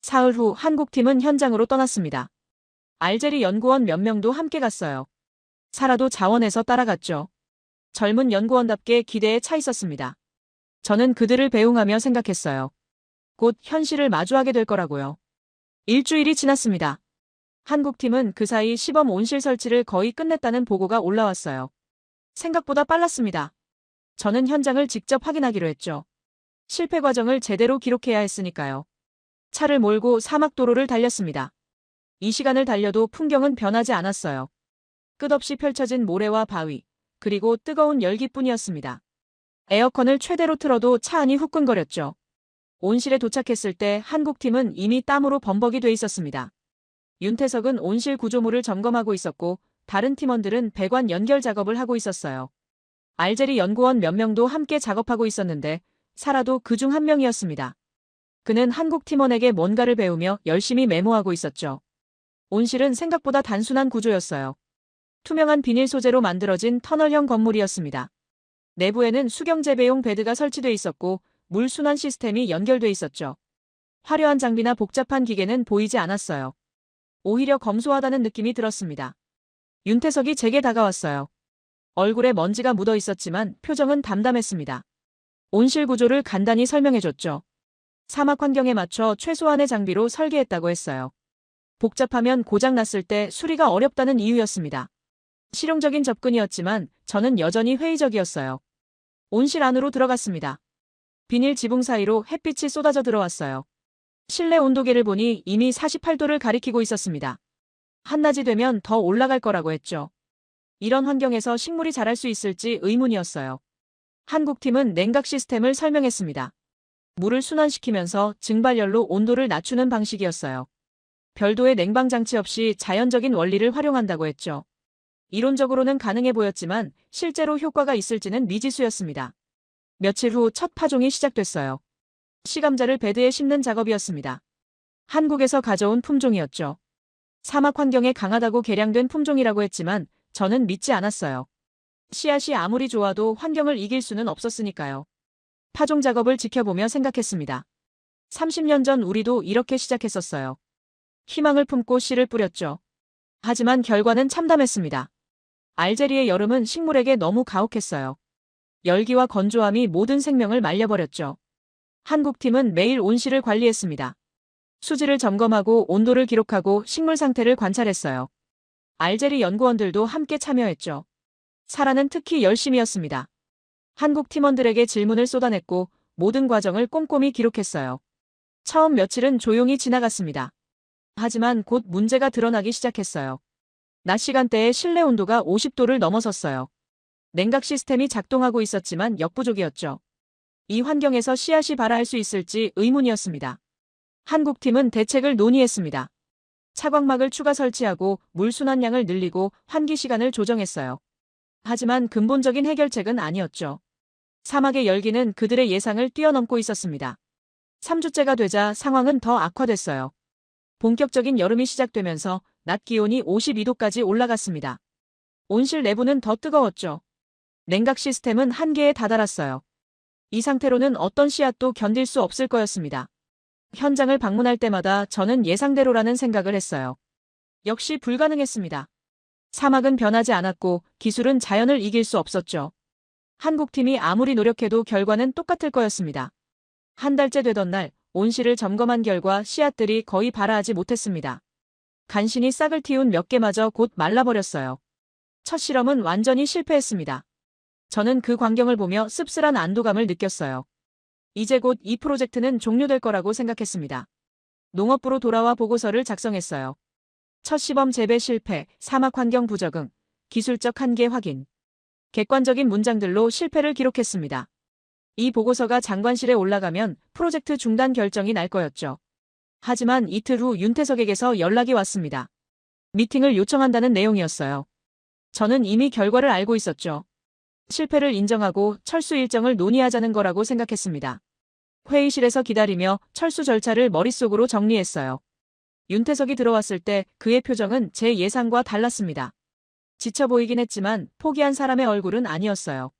사흘 후 한국팀은 현장으로 떠났습니다. 알제리 연구원 몇 명도 함께 갔어요. 사라도 자원에서 따라갔죠. 젊은 연구원답게 기대에 차 있었습니다. 저는 그들을 배웅하며 생각했어요. 곧 현실을 마주하게 될 거라고요. 일주일이 지났습니다. 한국팀은 그 사이 시범 온실 설치를 거의 끝냈다는 보고가 올라왔어요. 생각보다 빨랐습니다. 저는 현장을 직접 확인하기로 했죠. 실패 과정을 제대로 기록해야 했으니까요. 차를 몰고 사막도로를 달렸습니다. 이 시간을 달려도 풍경은 변하지 않았어요. 끝없이 펼쳐진 모래와 바위, 그리고 뜨거운 열기뿐이었습니다. 에어컨을 최대로 틀어도 차 안이 후끈거렸죠. 온실에 도착했을 때 한국팀은 이미 땀으로 범벅이 돼 있었습니다. 윤태석은 온실 구조물을 점검하고 있었고 다른 팀원들은 배관 연결 작업을 하고 있었어요. 알제리 연구원 몇 명도 함께 작업하고 있었는데 사라도 그중 한 명이었습니다. 그는 한국 팀원에게 뭔가를 배우며 열심히 메모하고 있었죠. 온실은 생각보다 단순한 구조였어요. 투명한 비닐 소재로 만들어진 터널형 건물이었습니다. 내부에는 수경재배용 베드가 설치돼 있었고 물 순환 시스템이 연결돼 있었죠. 화려한 장비나 복잡한 기계는 보이지 않았어요. 오히려 검소하다는 느낌이 들었습니다. 윤태석이 제게 다가왔어요. 얼굴에 먼지가 묻어 있었지만 표정은 담담했습니다. 온실 구조를 간단히 설명해줬죠. 사막 환경에 맞춰 최소한의 장비로 설계했다고 했어요. 복잡하면 고장났을 때 수리가 어렵다는 이유였습니다. 실용적인 접근이었지만 저는 여전히 회의적이었어요. 온실 안으로 들어갔습니다. 비닐 지붕 사이로 햇빛이 쏟아져 들어왔어요. 실내 온도계를 보니 이미 48도를 가리키고 있었습니다. 한낮이 되면 더 올라갈 거라고 했죠. 이런 환경에서 식물이 자랄 수 있을지 의문이었어요. 한국팀은 냉각 시스템을 설명했습니다. 물을 순환시키면서 증발열로 온도를 낮추는 방식이었어요. 별도의 냉방 장치 없이 자연적인 원리를 활용한다고 했죠. 이론적으로는 가능해 보였지만 실제로 효과가 있을지는 미지수였습니다. 며칠 후 첫 파종이 시작됐어요. 시감자를 베드에 심는 작업이었습니다. 한국에서 가져온 품종이었죠. 사막 환경에 강하다고 개량된 품종이라고 했지만 저는 믿지 않았어요. 씨앗이 아무리 좋아도 환경을 이길 수는 없었으니까요. 파종 작업을 지켜보며 생각했습니다. 30년 전 우리도 이렇게 시작했었어요. 희망을 품고 씨를 뿌렸죠. 하지만 결과는 참담했습니다. 알제리의 여름은 식물에게 너무 가혹했어요. 열기와 건조함이 모든 생명을 말려버렸죠. 한국팀은 매일 온실을 관리했습니다. 수질을 점검하고 온도를 기록하고 식물 상태를 관찰했어요. 알제리 연구원들도 함께 참여했죠. 사라는 특히 열심이었습니다. 한국 팀원들에게 질문을 쏟아냈고 모든 과정을 꼼꼼히 기록했어요. 처음 며칠은 조용히 지나갔습니다. 하지만 곧 문제가 드러나기 시작했어요. 낮 시간대에 실내 온도가 50도를 넘어섰어요. 냉각 시스템이 작동하고 있었지만 역부족이었죠. 이 환경에서 씨앗이 발아할 수 있을지 의문이었습니다. 한국팀은 대책을 논의했습니다. 차광막을 추가 설치하고 물 순환량을 늘리고 환기 시간을 조정했어요. 하지만 근본적인 해결책은 아니었죠. 사막의 열기는 그들의 예상을 뛰어넘고 있었습니다. 3주째가 되자 상황은 더 악화됐어요. 본격적인 여름이 시작되면서 낮 기온이 52도까지 올라갔습니다. 온실 내부는 더 뜨거웠죠. 냉각 시스템은 한계에 다다랐어요. 이 상태로는 어떤 씨앗도 견딜 수 없을 거였습니다. 현장을 방문할 때마다 저는 예상대로라는 생각을 했어요. 역시 불가능했습니다. 사막은 변하지 않았고 기술은 자연을 이길 수 없었죠. 한국팀이 아무리 노력해도 결과는 똑같을 거였습니다. 한 달째 되던 날 온실을 점검한 결과 씨앗들이 거의 발아하지 못했습니다. 간신히 싹을 틔운 몇 개마저 곧 말라버렸어요. 첫 실험은 완전히 실패했습니다. 저는 그 광경을 보며 씁쓸한 안도감을 느꼈어요. 이제 곧 이 프로젝트는 종료될 거라고 생각했습니다. 농업부로 돌아와 보고서를 작성했어요. 첫 시범 재배 실패, 사막 환경 부적응, 기술적 한계 확인. 객관적인 문장들로 실패를 기록했습니다. 이 보고서가 장관실에 올라가면 프로젝트 중단 결정이 날 거였죠. 하지만 이틀 후 윤태석에게서 연락이 왔습니다. 미팅을 요청한다는 내용이었어요. 저는 이미 결과를 알고 있었죠. 실패를 인정하고 철수 일정을 논의하자는 거라고 생각했습니다. 회의실에서 기다리며 철수 절차를 머릿속으로 정리했어요. 윤태석이 들어왔을 때 그의 표정은 제 예상과 달랐습니다. 지쳐 보이긴 했지만 포기한 사람의 얼굴은 아니었어요.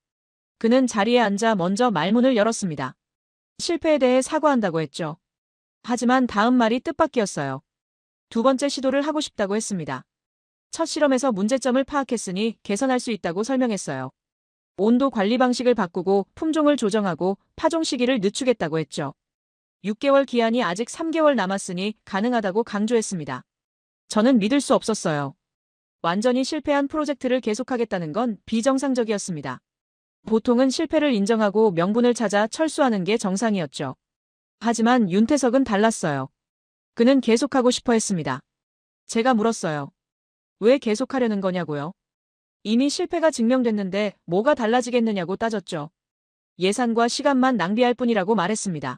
그는 자리에 앉아 먼저 말문을 열었습니다. 실패에 대해 사과한다고 했죠. 하지만 다음 말이 뜻밖이었어요. 두 번째 시도를 하고 싶다고 했습니다. 첫 실험에서 문제점을 파악했으니 개선할 수 있다고 설명했어요. 온도 관리 방식을 바꾸고 품종을 조정하고 파종 시기를 늦추겠다고 했죠. 6개월 기한이 아직 3개월 남았으니 가능하다고 강조했습니다. 저는 믿을 수 없었어요. 완전히 실패한 프로젝트를 계속하겠다는 건 비정상적이었습니다. 보통은 실패를 인정하고 명분을 찾아 철수하는 게 정상이었죠. 하지만 윤태석은 달랐어요. 그는 계속하고 싶어 했습니다. 제가 물었어요. 왜 계속하려는 거냐고요? 이미 실패가 증명됐는데 뭐가 달라지겠느냐고 따졌죠. 예산과 시간만 낭비할 뿐이라고 말했습니다.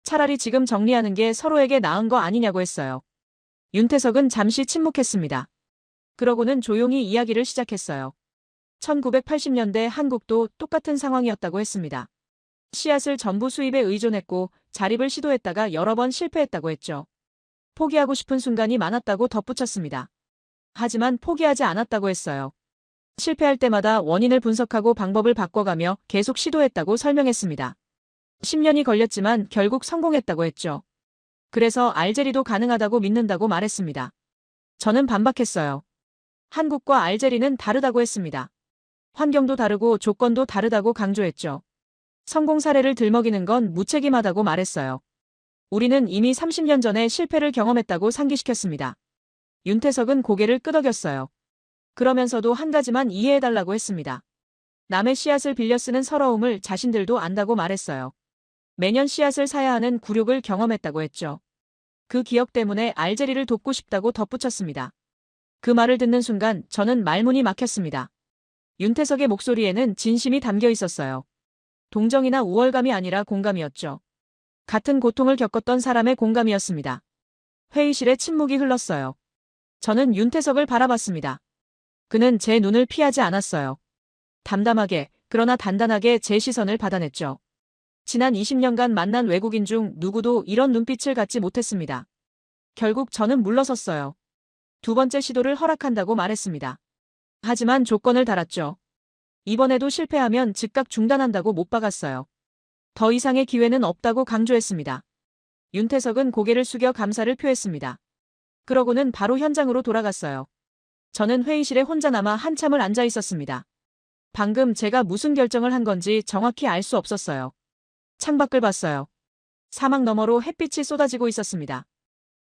차라리 지금 정리하는 게 서로에게 나은 거 아니냐고 했어요. 윤태석은 잠시 침묵했습니다. 그러고는 조용히 이야기를 시작했어요. 1980년대 한국도 똑같은 상황이었다고 했습니다. 씨앗을 전부 수입에 의존했고 자립을 시도했다가 여러 번 실패했다고 했죠. 포기하고 싶은 순간이 많았다고 덧붙였습니다. 하지만 포기하지 않았다고 했어요. 실패할 때마다 원인을 분석하고 방법을 바꿔가며 계속 시도했다고 설명했습니다. 10년이 걸렸지만 결국 성공했다고 했죠. 그래서 알제리도 가능하다고 믿는다고 말했습니다. 저는 반박했어요. 한국과 알제리는 다르다고 했습니다. 환경도 다르고 조건도 다르다고 강조했죠. 성공 사례를 들먹이는 건 무책임하다고 말했어요. 우리는 이미 30년 전에 실패를 경험했다고 상기시켰습니다. 윤태석은 고개를 끄덕였어요. 그러면서도 한 가지만 이해해달라고 했습니다. 남의 씨앗을 빌려 쓰는 서러움을 자신들도 안다고 말했어요. 매년 씨앗을 사야 하는 굴욕을 경험했다고 했죠. 그 기억 때문에 알제리를 돕고 싶다고 덧붙였습니다. 그 말을 듣는 순간 저는 말문이 막혔습니다. 윤태석의 목소리에는 진심이 담겨 있었어요. 동정이나 우월감이 아니라 공감이었죠. 같은 고통을 겪었던 사람의 공감이었습니다. 회의실에 침묵이 흘렀어요. 저는 윤태석을 바라봤습니다. 그는 제 눈을 피하지 않았어요. 담담하게, 그러나 단단하게 제 시선을 받아냈죠. 지난 20년간 만난 외국인 중 누구도 이런 눈빛을 갖지 못했습니다. 결국 저는 물러섰어요. 두 번째 시도를 허락한다고 말했습니다. 하지만 조건을 달았죠. 이번에도 실패하면 즉각 중단한다고 못 박았어요. 더 이상의 기회는 없다고 강조했습니다. 윤태석은 고개를 숙여 감사를 표했습니다. 그러고는 바로 현장으로 돌아갔어요. 저는 회의실에 혼자 남아 한참을 앉아 있었습니다. 방금 제가 무슨 결정을 한 건지 정확히 알 수 없었어요. 창밖을 봤어요. 사막 너머로 햇빛이 쏟아지고 있었습니다.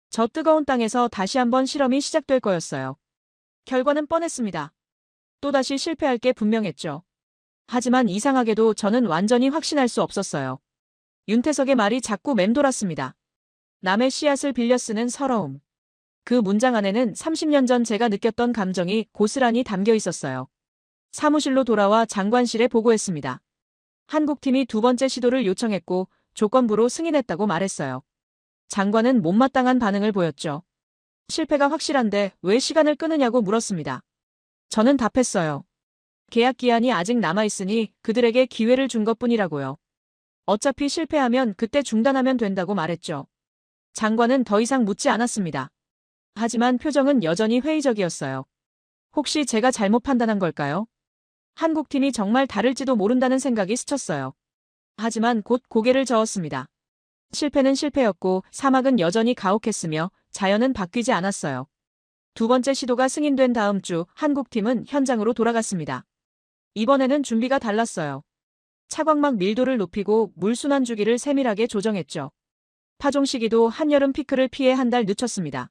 저 뜨거운 땅에서 다시 한번 실험이 시작될 거였어요. 결과는 뻔했습니다. 또다시 실패할 게 분명했죠. 하지만 이상하게도 저는 완전히 확신할 수 없었어요. 윤태석의 말이 자꾸 맴돌았습니다. 남의 씨앗을 빌려 쓰는 서러움. 그 문장 안에는 30년 전 제가 느꼈던 감정이 고스란히 담겨 있었어요. 사무실로 돌아와 장관실에 보고했습니다. 한국팀이 두 번째 시도를 요청했고 조건부로 승인했다고 말했어요. 장관은 못마땅한 반응을 보였죠. 실패가 확실한데 왜 시간을 끄느냐고 물었습니다. 저는 답했어요. 계약 기한이 아직 남아있으니 그들에게 기회를 준 것뿐이라고요. 어차피 실패하면 그때 중단하면 된다고 말했죠. 장관은 더 이상 묻지 않았습니다. 하지만 표정은 여전히 회의적이었어요. 혹시 제가 잘못 판단한 걸까요? 한국팀이 정말 다를지도 모른다는 생각이 스쳤어요. 하지만 곧 고개를 저었습니다. 실패는 실패였고 사막은 여전히 가혹했으며 자연은 바뀌지 않았어요. 두 번째 시도가 승인된 다음 주 한국팀은 현장으로 돌아갔습니다. 이번에는 준비가 달랐어요. 차광막 밀도를 높이고 물순환 주기를 세밀하게 조정했죠. 파종 시기도 한여름 피크를 피해 한 달 늦췄습니다.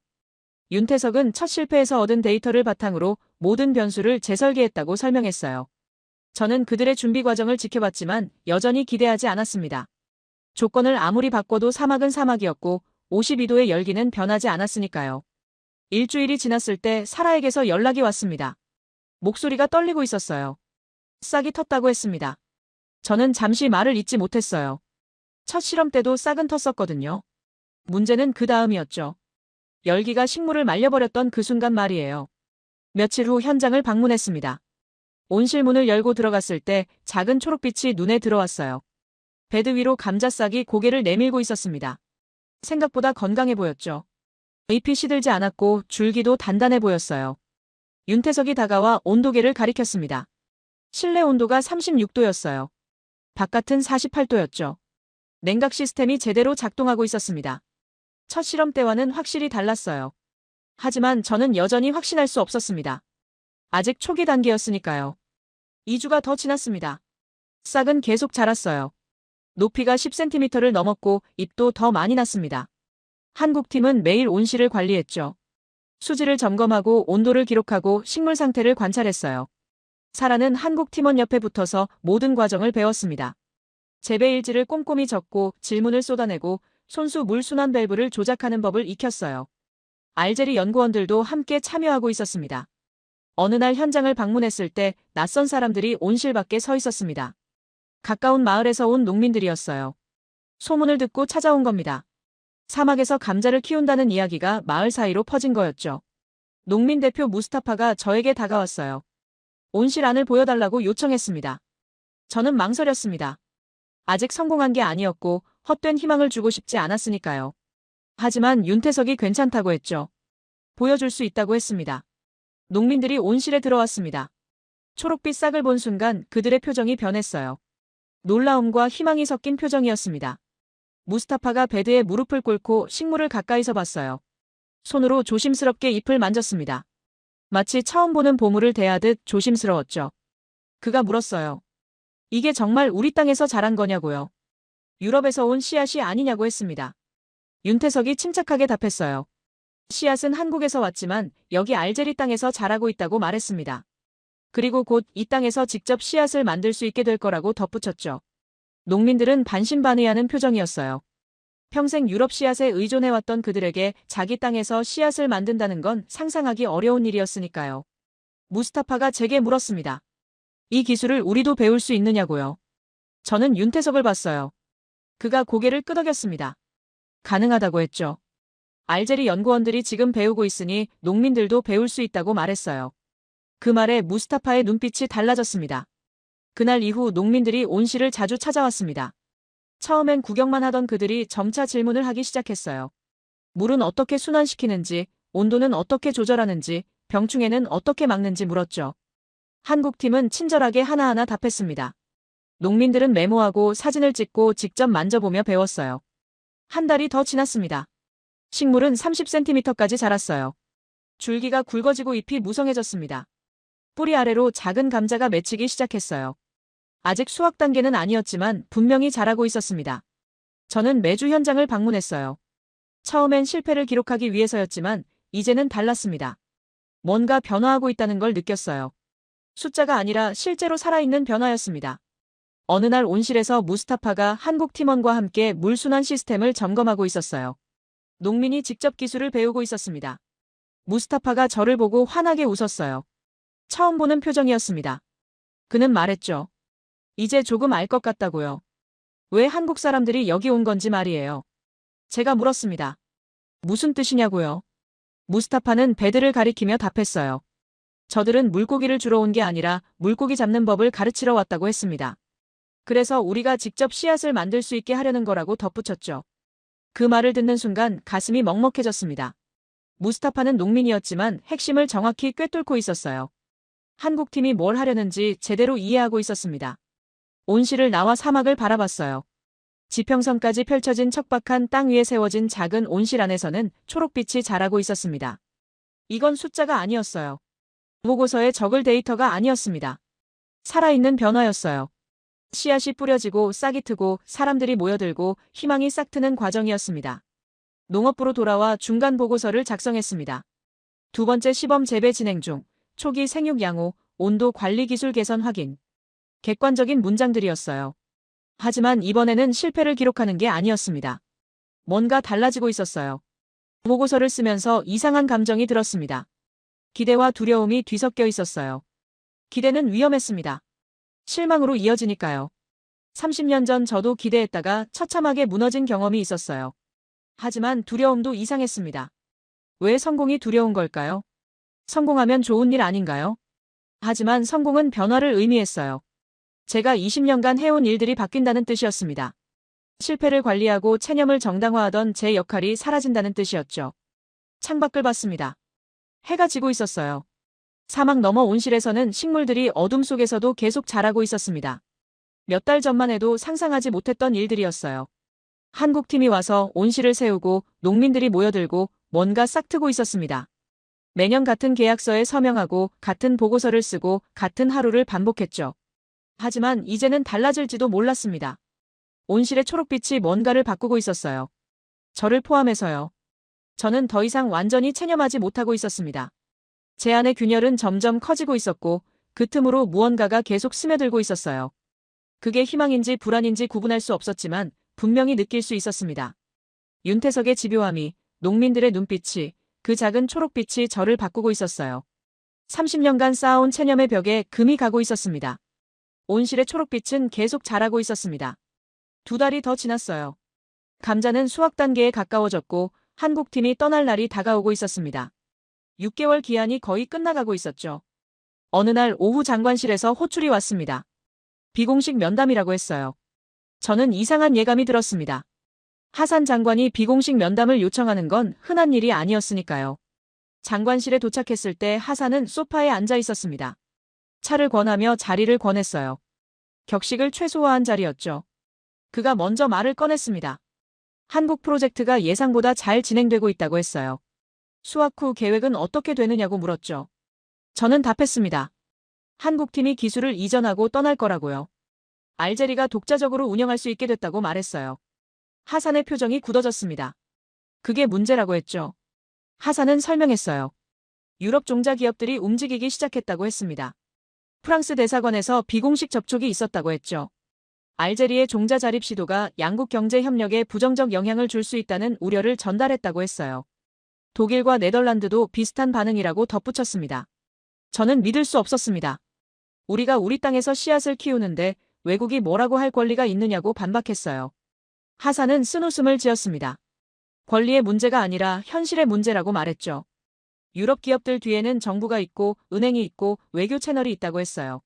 윤태석은 첫 실패에서 얻은 데이터를 바탕으로 모든 변수를 재설계했다고 설명했어요. 저는 그들의 준비 과정을 지켜봤지만 여전히 기대하지 않았습니다. 조건을 아무리 바꿔도 사막은 사막이었고 52도의 열기는 변하지 않았으니까요. 일주일이 지났을 때 사라에게서 연락이 왔습니다. 목소리가 떨리고 있었어요. 싹이 텄다고 했습니다. 저는 잠시 말을 잇지 못했어요. 첫 실험 때도 싹은 텄었거든요. 문제는 그 다음이었죠. 열기가 식물을 말려버렸던 그 순간 말이에요. 며칠 후 현장을 방문했습니다. 온실문을 열고 들어갔을 때 작은 초록빛이 눈에 들어왔어요. 베드 위로 감자싹이 고개를 내밀고 있었습니다. 생각보다 건강해 보였죠. 잎이 시들지 않았고 줄기도 단단해 보였어요. 윤태석이 다가와 온도계를 가리켰습니다. 실내 온도가 36도였어요. 바깥은 48도였죠. 냉각 시스템이 제대로 작동하고 있었습니다. 첫 실험 때와는 확실히 달랐어요. 하지만 저는 여전히 확신할 수 없었습니다. 아직 초기 단계였으니까요. 2주가 더 지났습니다. 싹은 계속 자랐어요. 높이가 10cm를 넘었고 잎도 더 많이 났습니다. 한국팀은 매일 온실을 관리했죠. 수질을 점검하고 온도를 기록하고 식물 상태를 관찰했어요. 사라는 한국 팀원 옆에 붙어서 모든 과정을 배웠습니다. 재배 일지를 꼼꼼히 적고 질문을 쏟아내고 손수 물 순환 밸브를 조작하는 법을 익혔어요. 알제리 연구원들도 함께 참여하고 있었습니다. 어느 날 현장을 방문했을 때 낯선 사람들이 온실 밖에 서 있었습니다. 가까운 마을에서 온 농민들이었어요. 소문을 듣고 찾아온 겁니다. 사막에서 감자를 키운다는 이야기가 마을 사이로 퍼진 거였죠. 농민 대표 무스타파가 저에게 다가왔어요. 온실 안을 보여달라고 요청했습니다. 저는 망설였습니다. 아직 성공한 게 아니었고 헛된 희망을 주고 싶지 않았으니까요. 하지만 윤태석이 괜찮다고 했죠. 보여줄 수 있다고 했습니다. 농민들이 온실에 들어왔습니다. 초록빛 싹을 본 순간 그들의 표정이 변했어요. 놀라움과 희망이 섞인 표정이었습니다. 무스타파가 베드에 무릎을 꿇고 식물을 가까이서 봤어요. 손으로 조심스럽게 잎을 만졌습니다. 마치 처음 보는 보물을 대하듯 조심스러웠죠. 그가 물었어요. 이게 정말 우리 땅에서 자란 거냐고요. 유럽에서 온 씨앗이 아니냐고 했습니다. 윤태석이 침착하게 답했어요. 씨앗은 한국에서 왔지만 여기 알제리 땅에서 자라고 있다고 말했습니다. 그리고 곧 이 땅에서 직접 씨앗을 만들 수 있게 될 거라고 덧붙였죠. 농민들은 반신반의하는 표정이었어요. 평생 유럽 씨앗에 의존해왔던 그들에게 자기 땅에서 씨앗을 만든다는 건 상상하기 어려운 일이었으니까요. 무스타파가 제게 물었습니다. 이 기술을 우리도 배울 수 있느냐고요. 저는 윤태석을 봤어요. 그가 고개를 끄덕였습니다. 가능하다고 했죠. 알제리 연구원들이 지금 배우고 있으니 농민들도 배울 수 있다고 말했어요. 그 말에 무스타파의 눈빛이 달라졌습니다. 그날 이후 농민들이 온실을 자주 찾아왔습니다. 처음엔 구경만 하던 그들이 점차 질문을 하기 시작했어요. 물은 어떻게 순환시키는지, 온도는 어떻게 조절하는지, 병충해는 어떻게 막는지 물었죠. 한국팀은 친절하게 하나하나 답했습니다. 농민들은 메모하고 사진을 찍고 직접 만져보며 배웠어요. 한 달이 더 지났습니다. 식물은 30cm까지 자랐어요. 줄기가 굵어지고 잎이 무성해졌습니다. 뿌리 아래로 작은 감자가 맺히기 시작했어요. 아직 수확 단계는 아니었지만 분명히 자라고 있었습니다. 저는 매주 현장을 방문했어요. 처음엔 실패를 기록하기 위해서였지만 이제는 달랐습니다. 뭔가 변화하고 있다는 걸 느꼈어요. 숫자가 아니라 실제로 살아있는 변화였습니다. 어느 날 온실에서 무스타파가 한국 팀원과 함께 물순환 시스템을 점검하고 있었어요. 농민이 직접 기술을 배우고 있었습니다. 무스타파가 저를 보고 환하게 웃었어요. 처음 보는 표정이었습니다. 그는 말했죠. 이제 조금 알 것 같다고요. 왜 한국 사람들이 여기 온 건지 말이에요. 제가 물었습니다. 무슨 뜻이냐고요? 무스타파는 베드를 가리키며 답했어요. 저들은 물고기를 주러 온 게 아니라 물고기 잡는 법을 가르치러 왔다고 했습니다. 그래서 우리가 직접 씨앗을 만들 수 있게 하려는 거라고 덧붙였죠. 그 말을 듣는 순간 가슴이 먹먹해졌습니다. 무스타파는 농민이었지만 핵심을 정확히 꿰뚫고 있었어요. 한국팀이 뭘 하려는지 제대로 이해하고 있었습니다. 온실을 나와 사막을 바라봤어요. 지평선까지 펼쳐진 척박한 땅 위에 세워진 작은 온실 안에서는 초록빛이 자라고 있었습니다. 이건 숫자가 아니었어요. 보고서에 적을 데이터가 아니었습니다. 살아있는 변화였어요. 씨앗이 뿌려지고 싹이 트고 사람들이 모여들고 희망이 싹트는 과정이었습니다. 농업부로 돌아와 중간 보고서를 작성했습니다. 두 번째 시범 재배 진행 중, 초기 생육 양호, 온도 관리 기술 개선 확인. 객관적인 문장들이었어요. 하지만 이번에는 실패를 기록하는 게 아니었습니다. 뭔가 달라지고 있었어요. 보고서를 쓰면서 이상한 감정이 들었습니다. 기대와 두려움이 뒤섞여 있었어요. 기대는 위험했습니다. 실망으로 이어지니까요. 30년 전 저도 기대했다가 처참하게 무너진 경험이 있었어요. 하지만 두려움도 이상했습니다. 왜 성공이 두려운 걸까요? 성공하면 좋은 일 아닌가요? 하지만 성공은 변화를 의미했어요. 제가 20년간 해온 일들이 바뀐다는 뜻이었습니다. 실패를 관리하고 체념을 정당화하던 제 역할이 사라진다는 뜻이었죠. 창밖을 봤습니다. 해가 지고 있었어요. 사막 너머 온실에서는 식물들이 어둠 속에서도 계속 자라고 있었습니다. 몇 달 전만 해도 상상하지 못했던 일들이었어요. 한국팀이 와서 온실을 세우고 농민들이 모여들고 뭔가 싹트고 있었습니다. 매년 같은 계약서에 서명하고 같은 보고서를 쓰고 같은 하루를 반복했죠. 하지만 이제는 달라질지도 몰랐습니다. 온실의 초록빛이 뭔가를 바꾸고 있었어요. 저를 포함해서요. 저는 더 이상 완전히 체념하지 못하고 있었습니다. 제 안의 균열은 점점 커지고 있었고 그 틈으로 무언가가 계속 스며들고 있었어요. 그게 희망인지 불안인지 구분할 수 없었지만 분명히 느낄 수 있었습니다. 윤태석의 집요함이, 농민들의 눈빛이, 그 작은 초록빛이 저를 바꾸고 있었어요. 30년간 쌓아온 체념의 벽에 금이 가고 있었습니다. 온실의 초록빛은 계속 자라고 있었습니다. 2달이 더 지났어요. 감자는 수확 단계에 가까워졌고 한국팀이 떠날 날이 다가오고 있었습니다. 6개월 기한이 거의 끝나가고 있었죠. 어느 날 오후 장관실에서 호출이 왔습니다. 비공식 면담이라고 했어요. 저는 이상한 예감이 들었습니다. 하산 장관이 비공식 면담을 요청하는 건 흔한 일이 아니었으니까요. 장관실에 도착했을 때 하산은 소파에 앉아 있었습니다. 차를 권하며 자리를 권했어요. 격식을 최소화한 자리였죠. 그가 먼저 말을 꺼냈습니다. 한국 프로젝트가 예상보다 잘 진행되고 있다고 했어요. 수학 후 계획은 어떻게 되느냐고 물었죠. 저는 답했습니다. 한국팀이 기술을 이전하고 떠날 거라고요. 알제리가 독자적으로 운영할 수 있게 됐다고 말했어요. 하산의 표정이 굳어졌습니다. 그게 문제라고 했죠. 하산은 설명했어요. 유럽 종자 기업들이 움직이기 시작했다고 했습니다. 프랑스 대사관에서 비공식 접촉이 있었다고 했죠. 알제리의 종자 자립 시도가 양국 경제 협력에 부정적 영향을 줄 수 있다는 우려를 전달했다고 했어요. 독일과 네덜란드도 비슷한 반응이라고 덧붙였습니다. 저는 믿을 수 없었습니다. 우리가 우리 땅에서 씨앗을 키우는데 외국이 뭐라고 할 권리가 있느냐고 반박했어요. 하산은 쓴웃음을 지었습니다. 권리의 문제가 아니라 현실의 문제라고 말했죠. 유럽 기업들 뒤에는 정부가 있고 은행이 있고 외교 채널이 있다고 했어요.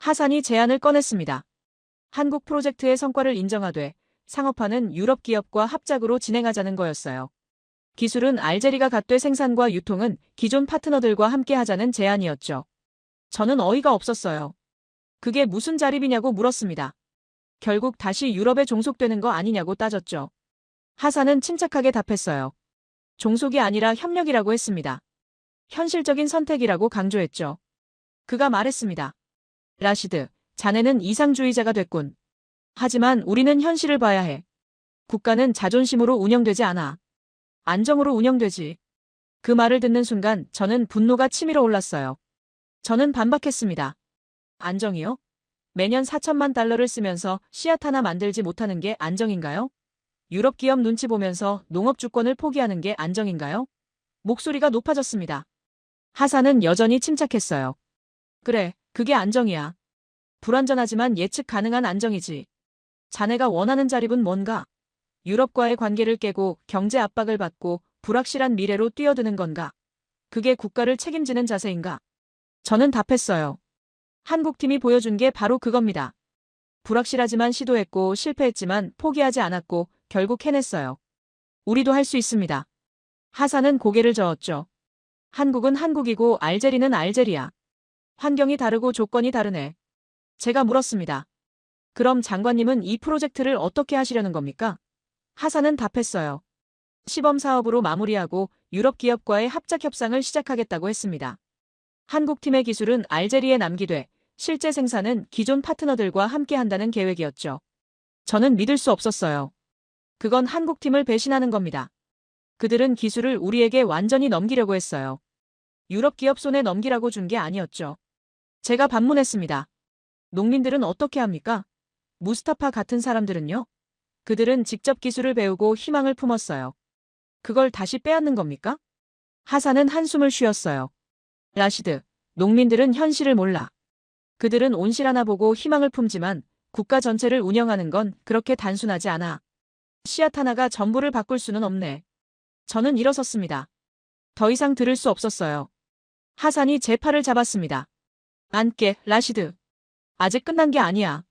하산이 제안을 꺼냈습니다. 한국 프로젝트의 성과를 인정하되 상업화는 유럽 기업과 합작으로 진행하자는 거였어요. 기술은 알제리가 갖되 생산과 유통은 기존 파트너들과 함께 하자는 제안이었죠. 저는 어이가 없었어요. 그게 무슨 자립이냐고 물었습니다. 결국 다시 유럽에 종속되는 거 아니냐고 따졌죠. 하산은 침착하게 답했어요. 종속이 아니라 협력이라고 했습니다. 현실적인 선택이라고 강조했죠. 그가 말했습니다. 라시드, 자네는 이상주의자가 됐군. 하지만 우리는 현실을 봐야 해. 국가는 자존심으로 운영되지 않아. 안정으로 운영되지. 그 말을 듣는 순간 저는 분노가 치밀어 올랐어요. 저는 반박했습니다. 안정이요? 매년 4천만 달러를 쓰면서 씨앗 하나 만들지 못하는 게 안정인가요? 유럽 기업 눈치 보면서 농업 주권을 포기하는 게 안정인가요? 목소리가 높아졌습니다. 하산은 여전히 침착했어요. 그래, 그게 안정이야. 불완전하지만 예측 가능한 안정이지. 자네가 원하는 자립은 뭔가? 유럽과의 관계를 깨고 경제 압박을 받고 불확실한 미래로 뛰어드는 건가? 그게 국가를 책임지는 자세인가? 저는 답했어요. 한국팀이 보여준 게 바로 그겁니다. 불확실하지만 시도했고 실패했지만 포기하지 않았고 결국 해냈어요. 우리도 할 수 있습니다. 하산은 고개를 저었죠. 한국은 한국이고 알제리는 알제리야. 환경이 다르고 조건이 다르네. 제가 물었습니다. 그럼 장관님은 이 프로젝트를 어떻게 하시려는 겁니까? 하산은 답했어요. 시범 사업으로 마무리하고 유럽 기업과의 합작 협상을 시작하겠다고 했습니다. 한국팀의 기술은 알제리에 남기되 실제 생산은 기존 파트너들과 함께 한다는 계획이었죠. 저는 믿을 수 없었어요. 그건 한국팀을 배신하는 겁니다. 그들은 기술을 우리에게 완전히 넘기려고 했어요. 유럽 기업 손에 넘기라고 준 게 아니었죠. 제가 반문했습니다. 농민들은 어떻게 합니까? 무스타파 같은 사람들은요? 그들은 직접 기술을 배우고 희망을 품었어요. 그걸 다시 빼앗는 겁니까? 하산은 한숨을 쉬었어요. 라시드, 농민들은 현실을 몰라. 그들은 온실 하나 보고 희망을 품지만 국가 전체를 운영하는 건 그렇게 단순하지 않아. 씨앗 하나가 전부를 바꿀 수는 없네. 저는 일어섰습니다. 더 이상 들을 수 없었어요. 하산이 제 팔을 잡았습니다. 앉게, 라시드. 아직 끝난 게 아니야.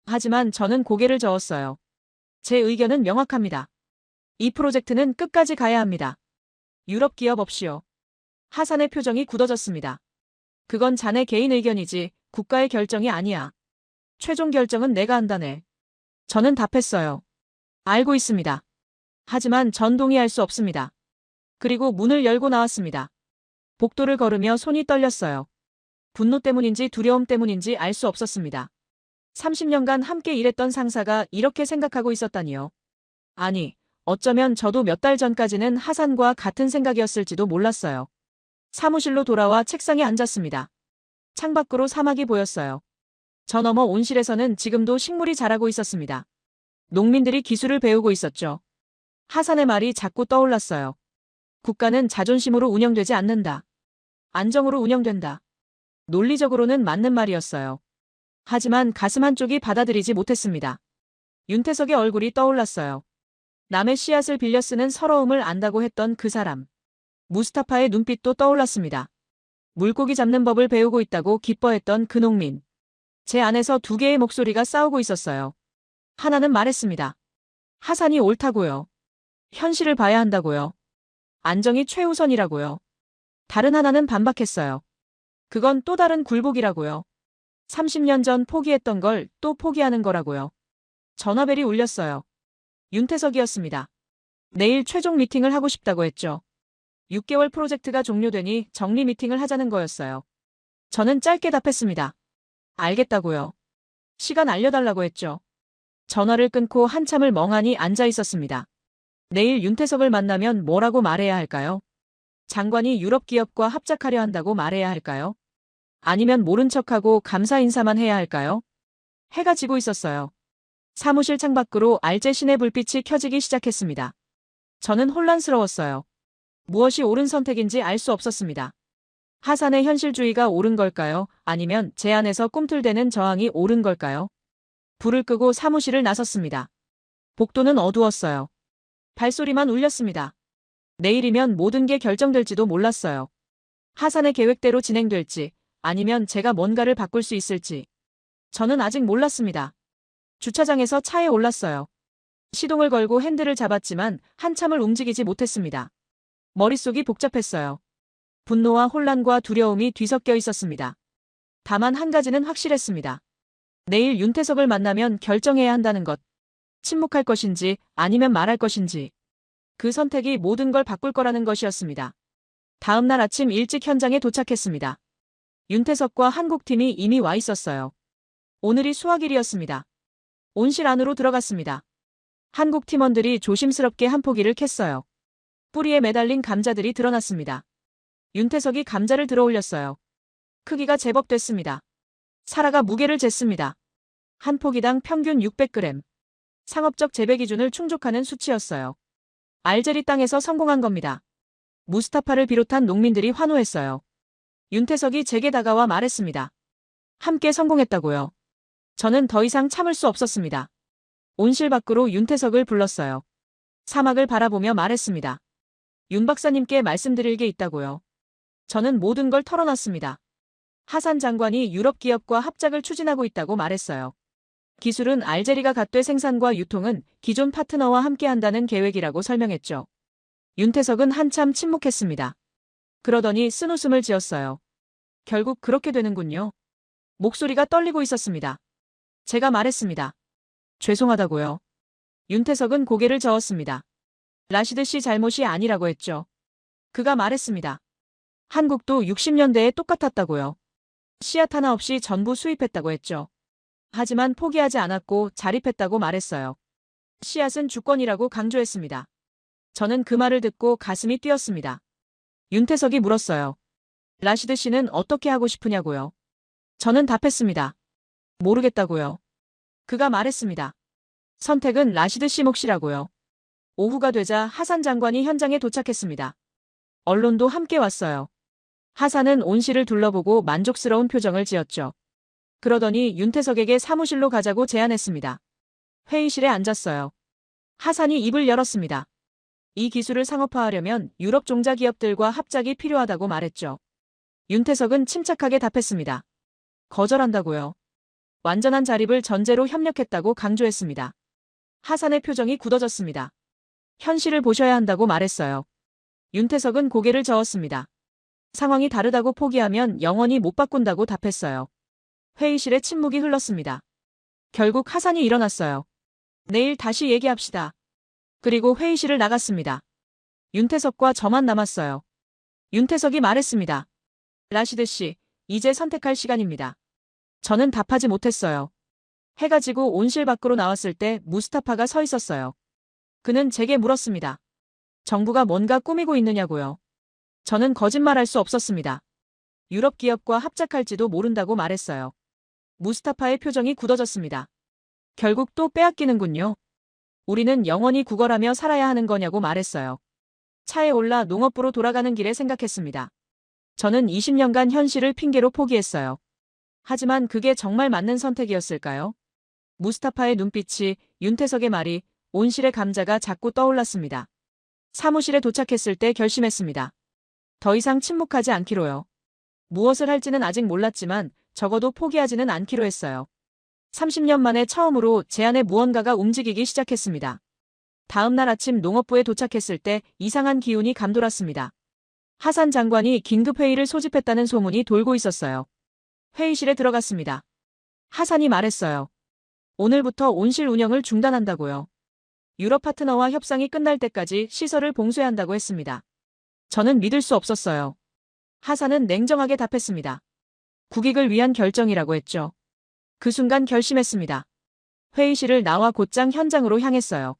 하지만 저는 고개를 저었어요. 제 의견은 명확합니다. 이 프로젝트는 끝까지 가야 합니다. 유럽 기업 없이요. 하산의 표정이 굳어졌습니다. 그건 자네 개인 의견이지 국가의 결정이 아니야. 최종 결정은 내가 한다네. 저는 답했어요. 알고 있습니다. 하지만 전 동의할 수 없습니다. 그리고 문을 열고 나왔습니다. 복도를 걸으며 손이 떨렸어요. 분노 때문인지 두려움 때문인지 알 수 없었습니다. 30년간 함께 일했던 상사가 이렇게 생각하고 있었다니요. 아니, 어쩌면 저도 몇 달 전까지는 하산과 같은 생각이었을지도 몰랐어요. 사무실로 돌아와 책상에 앉았습니다. 창밖으로 사막이 보였어요. 저 너머 온실에서는 지금도 식물이 자라고 있었습니다. 농민들이 기술을 배우고 있었죠. 하산의 말이 자꾸 떠올랐어요. 국가는 자존심으로 운영되지 않는다. 안정으로 운영된다. 논리적으로는 맞는 말이었어요. 하지만 가슴 한쪽이 받아들이지 못했습니다. 윤태석의 얼굴이 떠올랐어요. 남의 씨앗을 빌려 쓰는 서러움을 안다고 했던 그 사람. 무스타파의 눈빛도 떠올랐습니다. 물고기 잡는 법을 배우고 있다고 기뻐했던 그 농민. 제 안에서 두 개의 목소리가 싸우고 있었어요. 하나는 말했습니다. 하산이 옳다고요. 현실을 봐야 한다고요. 안정이 최우선이라고요. 다른 하나는 반박했어요. 그건 또 다른 굴복이라고요. 30년 전 포기했던 걸 또 포기하는 거라고요. 전화벨이 울렸어요. 윤태석이었습니다. 내일 최종 미팅을 하고 싶다고 했죠. 6개월 프로젝트가 종료되니 정리 미팅을 하자는 거였어요. 저는 짧게 답했습니다. 알겠다고요. 시간 알려달라고 했죠. 전화를 끊고 한참을 멍하니 앉아 있었습니다. 내일 윤태석을 만나면 뭐라고 말해야 할까요? 장관이 유럽 기업과 합작하려 한다고 말해야 할까요? 아니면 모른 척하고 감사 인사만 해야 할까요? 해가 지고 있었어요. 사무실 창밖으로 알제 신의 불빛이 켜지기 시작했습니다. 저는 혼란스러웠어요. 무엇이 옳은 선택인지 알 수 없었습니다. 하산의 현실주의가 옳은 걸까요? 아니면 제 안에서 꿈틀대는 저항이 옳은 걸까요? 불을 끄고 사무실을 나섰습니다. 복도는 어두웠어요. 발소리만 울렸습니다. 내일이면 모든 게 결정될지도 몰랐어요. 하산의 계획대로 진행될지, 아니면 제가 뭔가를 바꿀 수 있을지. 저는 아직 몰랐습니다. 주차장에서 차에 올랐어요. 시동을 걸고 핸들을 잡았지만 한참을 움직이지 못했습니다. 머릿속이 복잡했어요. 분노와 혼란과 두려움이 뒤섞여 있었습니다. 다만 한 가지는 확실했습니다. 내일 윤태석을 만나면 결정해야 한다는 것. 침묵할 것인지 아니면 말할 것인지. 그 선택이 모든 걸 바꿀 거라는 것이었습니다. 다음 날 아침 일찍 현장에 도착했습니다. 윤태석과 한국팀이 이미 와 있었어요. 오늘이 수학일이었습니다. 온실 안으로 들어갔습니다. 한국 팀원들이 조심스럽게 한 포기를 캤어요. 뿌리에 매달린 감자들이 드러났습니다. 윤태석이 감자를 들어 올렸어요. 크기가 제법 됐습니다. 사라가 무게를 쟀습니다. 한 포기당 평균 600g. 상업적 재배 기준을 충족하는 수치였어요. 알제리 땅에서 성공한 겁니다. 무스타파를 비롯한 농민들이 환호했어요. 윤태석이 제게 다가와 말했습니다. 함께 성공했다고요. 저는 더 이상 참을 수 없었습니다. 온실 밖으로 윤태석을 불렀어요. 사막을 바라보며 말했습니다. 윤 박사님께 말씀드릴 게 있다고요. 저는 모든 걸 털어놨습니다. 하산 장관이 유럽 기업과 합작을 추진하고 있다고 말했어요. 기술은 알제리가 갖되 생산과 유통은 기존 파트너와 함께 한다는 계획이라고 설명했죠. 윤태석은 한참 침묵했습니다. 그러더니 쓴웃음을 지었어요. 결국 그렇게 되는군요. 목소리가 떨리고 있었습니다. 제가 말했습니다. 죄송하다고요. 윤태석은 고개를 저었습니다. 라시드 씨 잘못이 아니라고 했죠. 그가 말했습니다. 한국도 60년대에 똑같았다고요. 씨앗 하나 없이 전부 수입했다고 했죠. 하지만 포기하지 않았고 자립했다고 말했어요. 씨앗은 주권이라고 강조했습니다. 저는 그 말을 듣고 가슴이 뛰었습니다. 윤태석이 물었어요. 라시드 씨는 어떻게 하고 싶으냐고요. 저는 답했습니다. 모르겠다고요. 그가 말했습니다. 선택은 라시드 씨 몫이라고요. 오후가 되자 하산 장관이 현장에 도착했습니다. 언론도 함께 왔어요. 하산은 온실을 둘러보고 만족스러운 표정을 지었죠. 그러더니 윤태석에게 사무실로 가자고 제안했습니다. 회의실에 앉았어요. 하산이 입을 열었습니다. 이 기술을 상업화하려면 유럽 종자 기업들과 합작이 필요하다고 말했죠. 윤태석은 침착하게 답했습니다. 거절한다고요. 완전한 자립을 전제로 협력했다고 강조했습니다. 하산의 표정이 굳어졌습니다. 현실을 보셔야 한다고 말했어요. 윤태석은 고개를 저었습니다. 상황이 다르다고 포기하면 영원히 못 바꾼다고 답했어요. 회의실에 침묵이 흘렀습니다. 결국 하산이 일어났어요. 내일 다시 얘기합시다. 그리고 회의실을 나갔습니다. 윤태석과 저만 남았어요. 윤태석이 말했습니다. 라시드 씨, 이제 선택할 시간입니다. 저는 답하지 못했어요. 해가 지고 온실 밖으로 나왔을 때 무스타파가 서 있었어요. 그는 제게 물었습니다. 정부가 뭔가 꾸미고 있느냐고요. 저는 거짓말할 수 없었습니다. 유럽 기업과 합작할지도 모른다고 말했어요. 무스타파의 표정이 굳어졌습니다. 결국 또 빼앗기는군요. 우리는 영원히 구걸하며 살아야 하는 거냐고 말했어요. 차에 올라 농업부로 돌아가는 길에 생각했습니다. 저는 20년간 현실을 핑계로 포기했어요. 하지만 그게 정말 맞는 선택이었을까요? 무스타파의 눈빛이, 윤태석의 말이, 온실의 감자가 자꾸 떠올랐습니다. 사무실에 도착했을 때 결심했습니다. 더 이상 침묵하지 않기로요. 무엇을 할지는 아직 몰랐지만 적어도 포기하지는 않기로 했어요. 30년 만에 처음으로 제 안에 무언가가 움직이기 시작했습니다. 다음 날 아침 농업부에 도착했을 때 이상한 기운이 감돌았습니다. 하산 장관이 긴급회의를 소집했다는 소문이 돌고 있었어요. 회의실에 들어갔습니다. 하산이 말했어요. 오늘부터 온실 운영을 중단한다고요. 유럽 파트너와 협상이 끝날 때까지 시설을 봉쇄한다고 했습니다. 저는 믿을 수 없었어요. 하산은 냉정하게 답했습니다. 국익을 위한 결정이라고 했죠. 그 순간 결심했습니다. 회의실을 나와 곧장 현장으로 향했어요.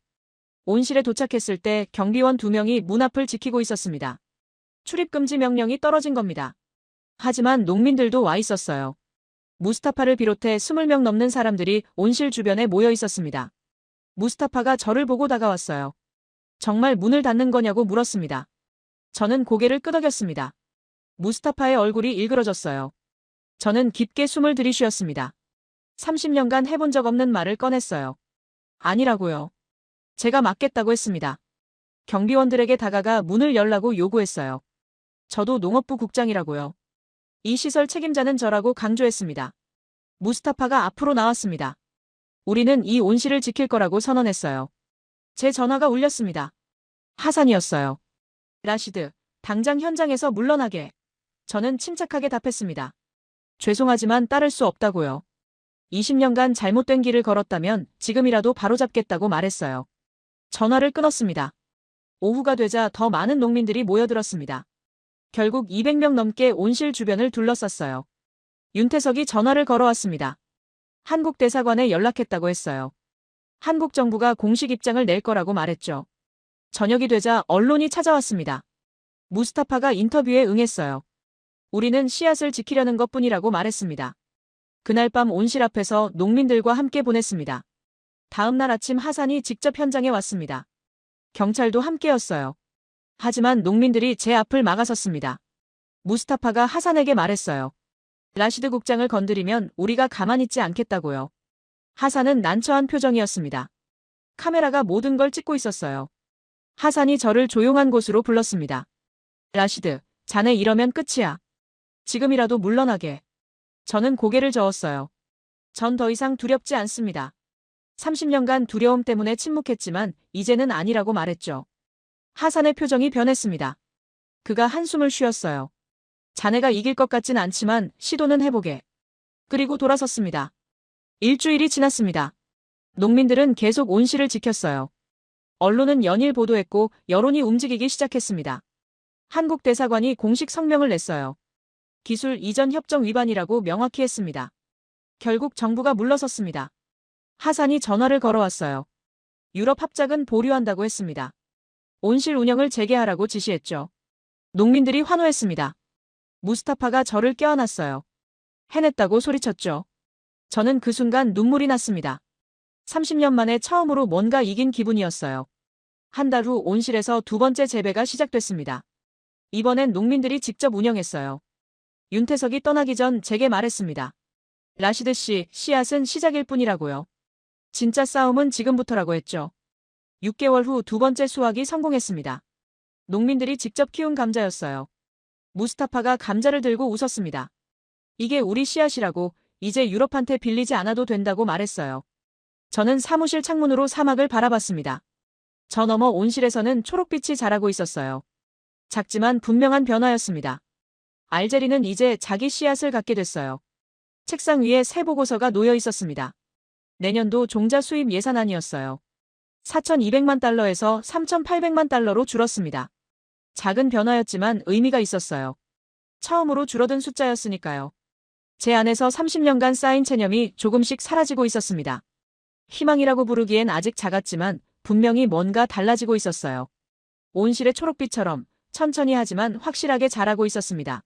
온실에 도착했을 때 경비원 2명이 문 앞을 지키고 있었습니다. 출입금지 명령이 떨어진 겁니다. 하지만 농민들도 와 있었어요. 무스타파를 비롯해 20명 넘는 사람들이 온실 주변에 모여 있었습니다. 무스타파가 저를 보고 다가왔어요. 정말 문을 닫는 거냐고 물었습니다. 저는 고개를 끄덕였습니다. 무스타파의 얼굴이 일그러졌어요. 저는 깊게 숨을 들이쉬었습니다. 30년간 해본 적 없는 말을 꺼냈어요. 아니라고요. 제가 막겠다고 했습니다. 경비원들에게 다가가 문을 열라고 요구했어요. 저도 농업부 국장이라고요. 이 시설 책임자는 저라고 강조했습니다. 무스타파가 앞으로 나왔습니다. 우리는 이 온실을 지킬 거라고 선언했어요. 제 전화가 울렸습니다. 하산이었어요. 라시드, 당장 현장에서 물러나게. 저는 침착하게 답했습니다. 죄송하지만 따를 수 없다고요. 20년간 잘못된 길을 걸었다면 지금이라도 바로잡겠다고 말했어요. 전화를 끊었습니다. 오후가 되자 더 많은 농민들이 모여들었습니다. 결국 200명 넘게 온실 주변을 둘러쌌어요. 윤태석이 전화를 걸어왔습니다. 한국 대사관에 연락했다고 했어요. 한국 정부가 공식 입장을 낼 거라고 말했죠. 저녁이 되자 언론이 찾아왔습니다. 무스타파가 인터뷰에 응했어요. 우리는 씨앗을 지키려는 것뿐이라고 말했습니다. 그날 밤 온실 앞에서 농민들과 함께 보냈습니다. 다음 날 아침 하산이 직접 현장에 왔습니다. 경찰도 함께였어요. 하지만 농민들이 제 앞을 막아섰습니다. 무스타파가 하산에게 말했어요. 라시드 국장을 건드리면 우리가 가만히 있지 않겠다고요. 하산은 난처한 표정이었습니다. 카메라가 모든 걸 찍고 있었어요. 하산이 저를 조용한 곳으로 불렀습니다. 라시드, 자네 이러면 끝이야. 지금이라도 물러나게. 저는 고개를 저었어요. 전 더 이상 두렵지 않습니다. 30년간 두려움 때문에 침묵했지만 이제는 아니라고 말했죠. 하산의 표정이 변했습니다. 그가 한숨을 쉬었어요. 자네가 이길 것 같진 않지만 시도는 해보게. 그리고 돌아섰습니다. 일주일이 지났습니다. 농민들은 계속 온실을 지켰어요. 언론은 연일 보도했고 여론이 움직이기 시작했습니다. 한국 대사관이 공식 성명을 냈어요. 기술 이전 협정 위반이라고 명확히 했습니다. 결국 정부가 물러섰습니다. 하산이 전화를 걸어왔어요. 유럽 합작은 보류한다고 했습니다. 온실 운영을 재개하라고 지시했죠. 농민들이 환호했습니다. 무스타파가 저를 껴안았어요. 해냈다고 소리쳤죠. 저는 그 순간 눈물이 났습니다. 30년 만에 처음으로 뭔가 이긴 기분이었어요. 한 달 후 온실에서 두 번째 재배가 시작됐습니다. 이번엔 농민들이 직접 운영했어요. 윤태석이 떠나기 전 제게 말했습니다. 라시드 씨, 씨앗은 시작일 뿐이라고요. 진짜 싸움은 지금부터라고 했죠. 6개월 후 두 번째 수확이 성공했습니다. 농민들이 직접 키운 감자였어요. 무스타파가 감자를 들고 웃었습니다. 이게 우리 씨앗이라고, 이제 유럽한테 빌리지 않아도 된다고 말했어요. 저는 사무실 창문으로 사막을 바라봤습니다. 저 너머 온실에서는 초록빛이 자라고 있었어요. 작지만 분명한 변화였습니다. 알제리는 이제 자기 씨앗을 갖게 됐어요. 책상 위에 새 보고서가 놓여 있었습니다. 내년도 종자 수입 예산안이었어요. 4,200만 달러에서 3,800만 달러로 줄었습니다. 작은 변화였지만 의미가 있었어요. 처음으로 줄어든 숫자였으니까요. 제 안에서 30년간 쌓인 체념이 조금씩 사라지고 있었습니다. 희망이라고 부르기엔 아직 작았지만 분명히 뭔가 달라지고 있었어요. 온실의 초록빛처럼 천천히 하지만 확실하게 자라고 있었습니다.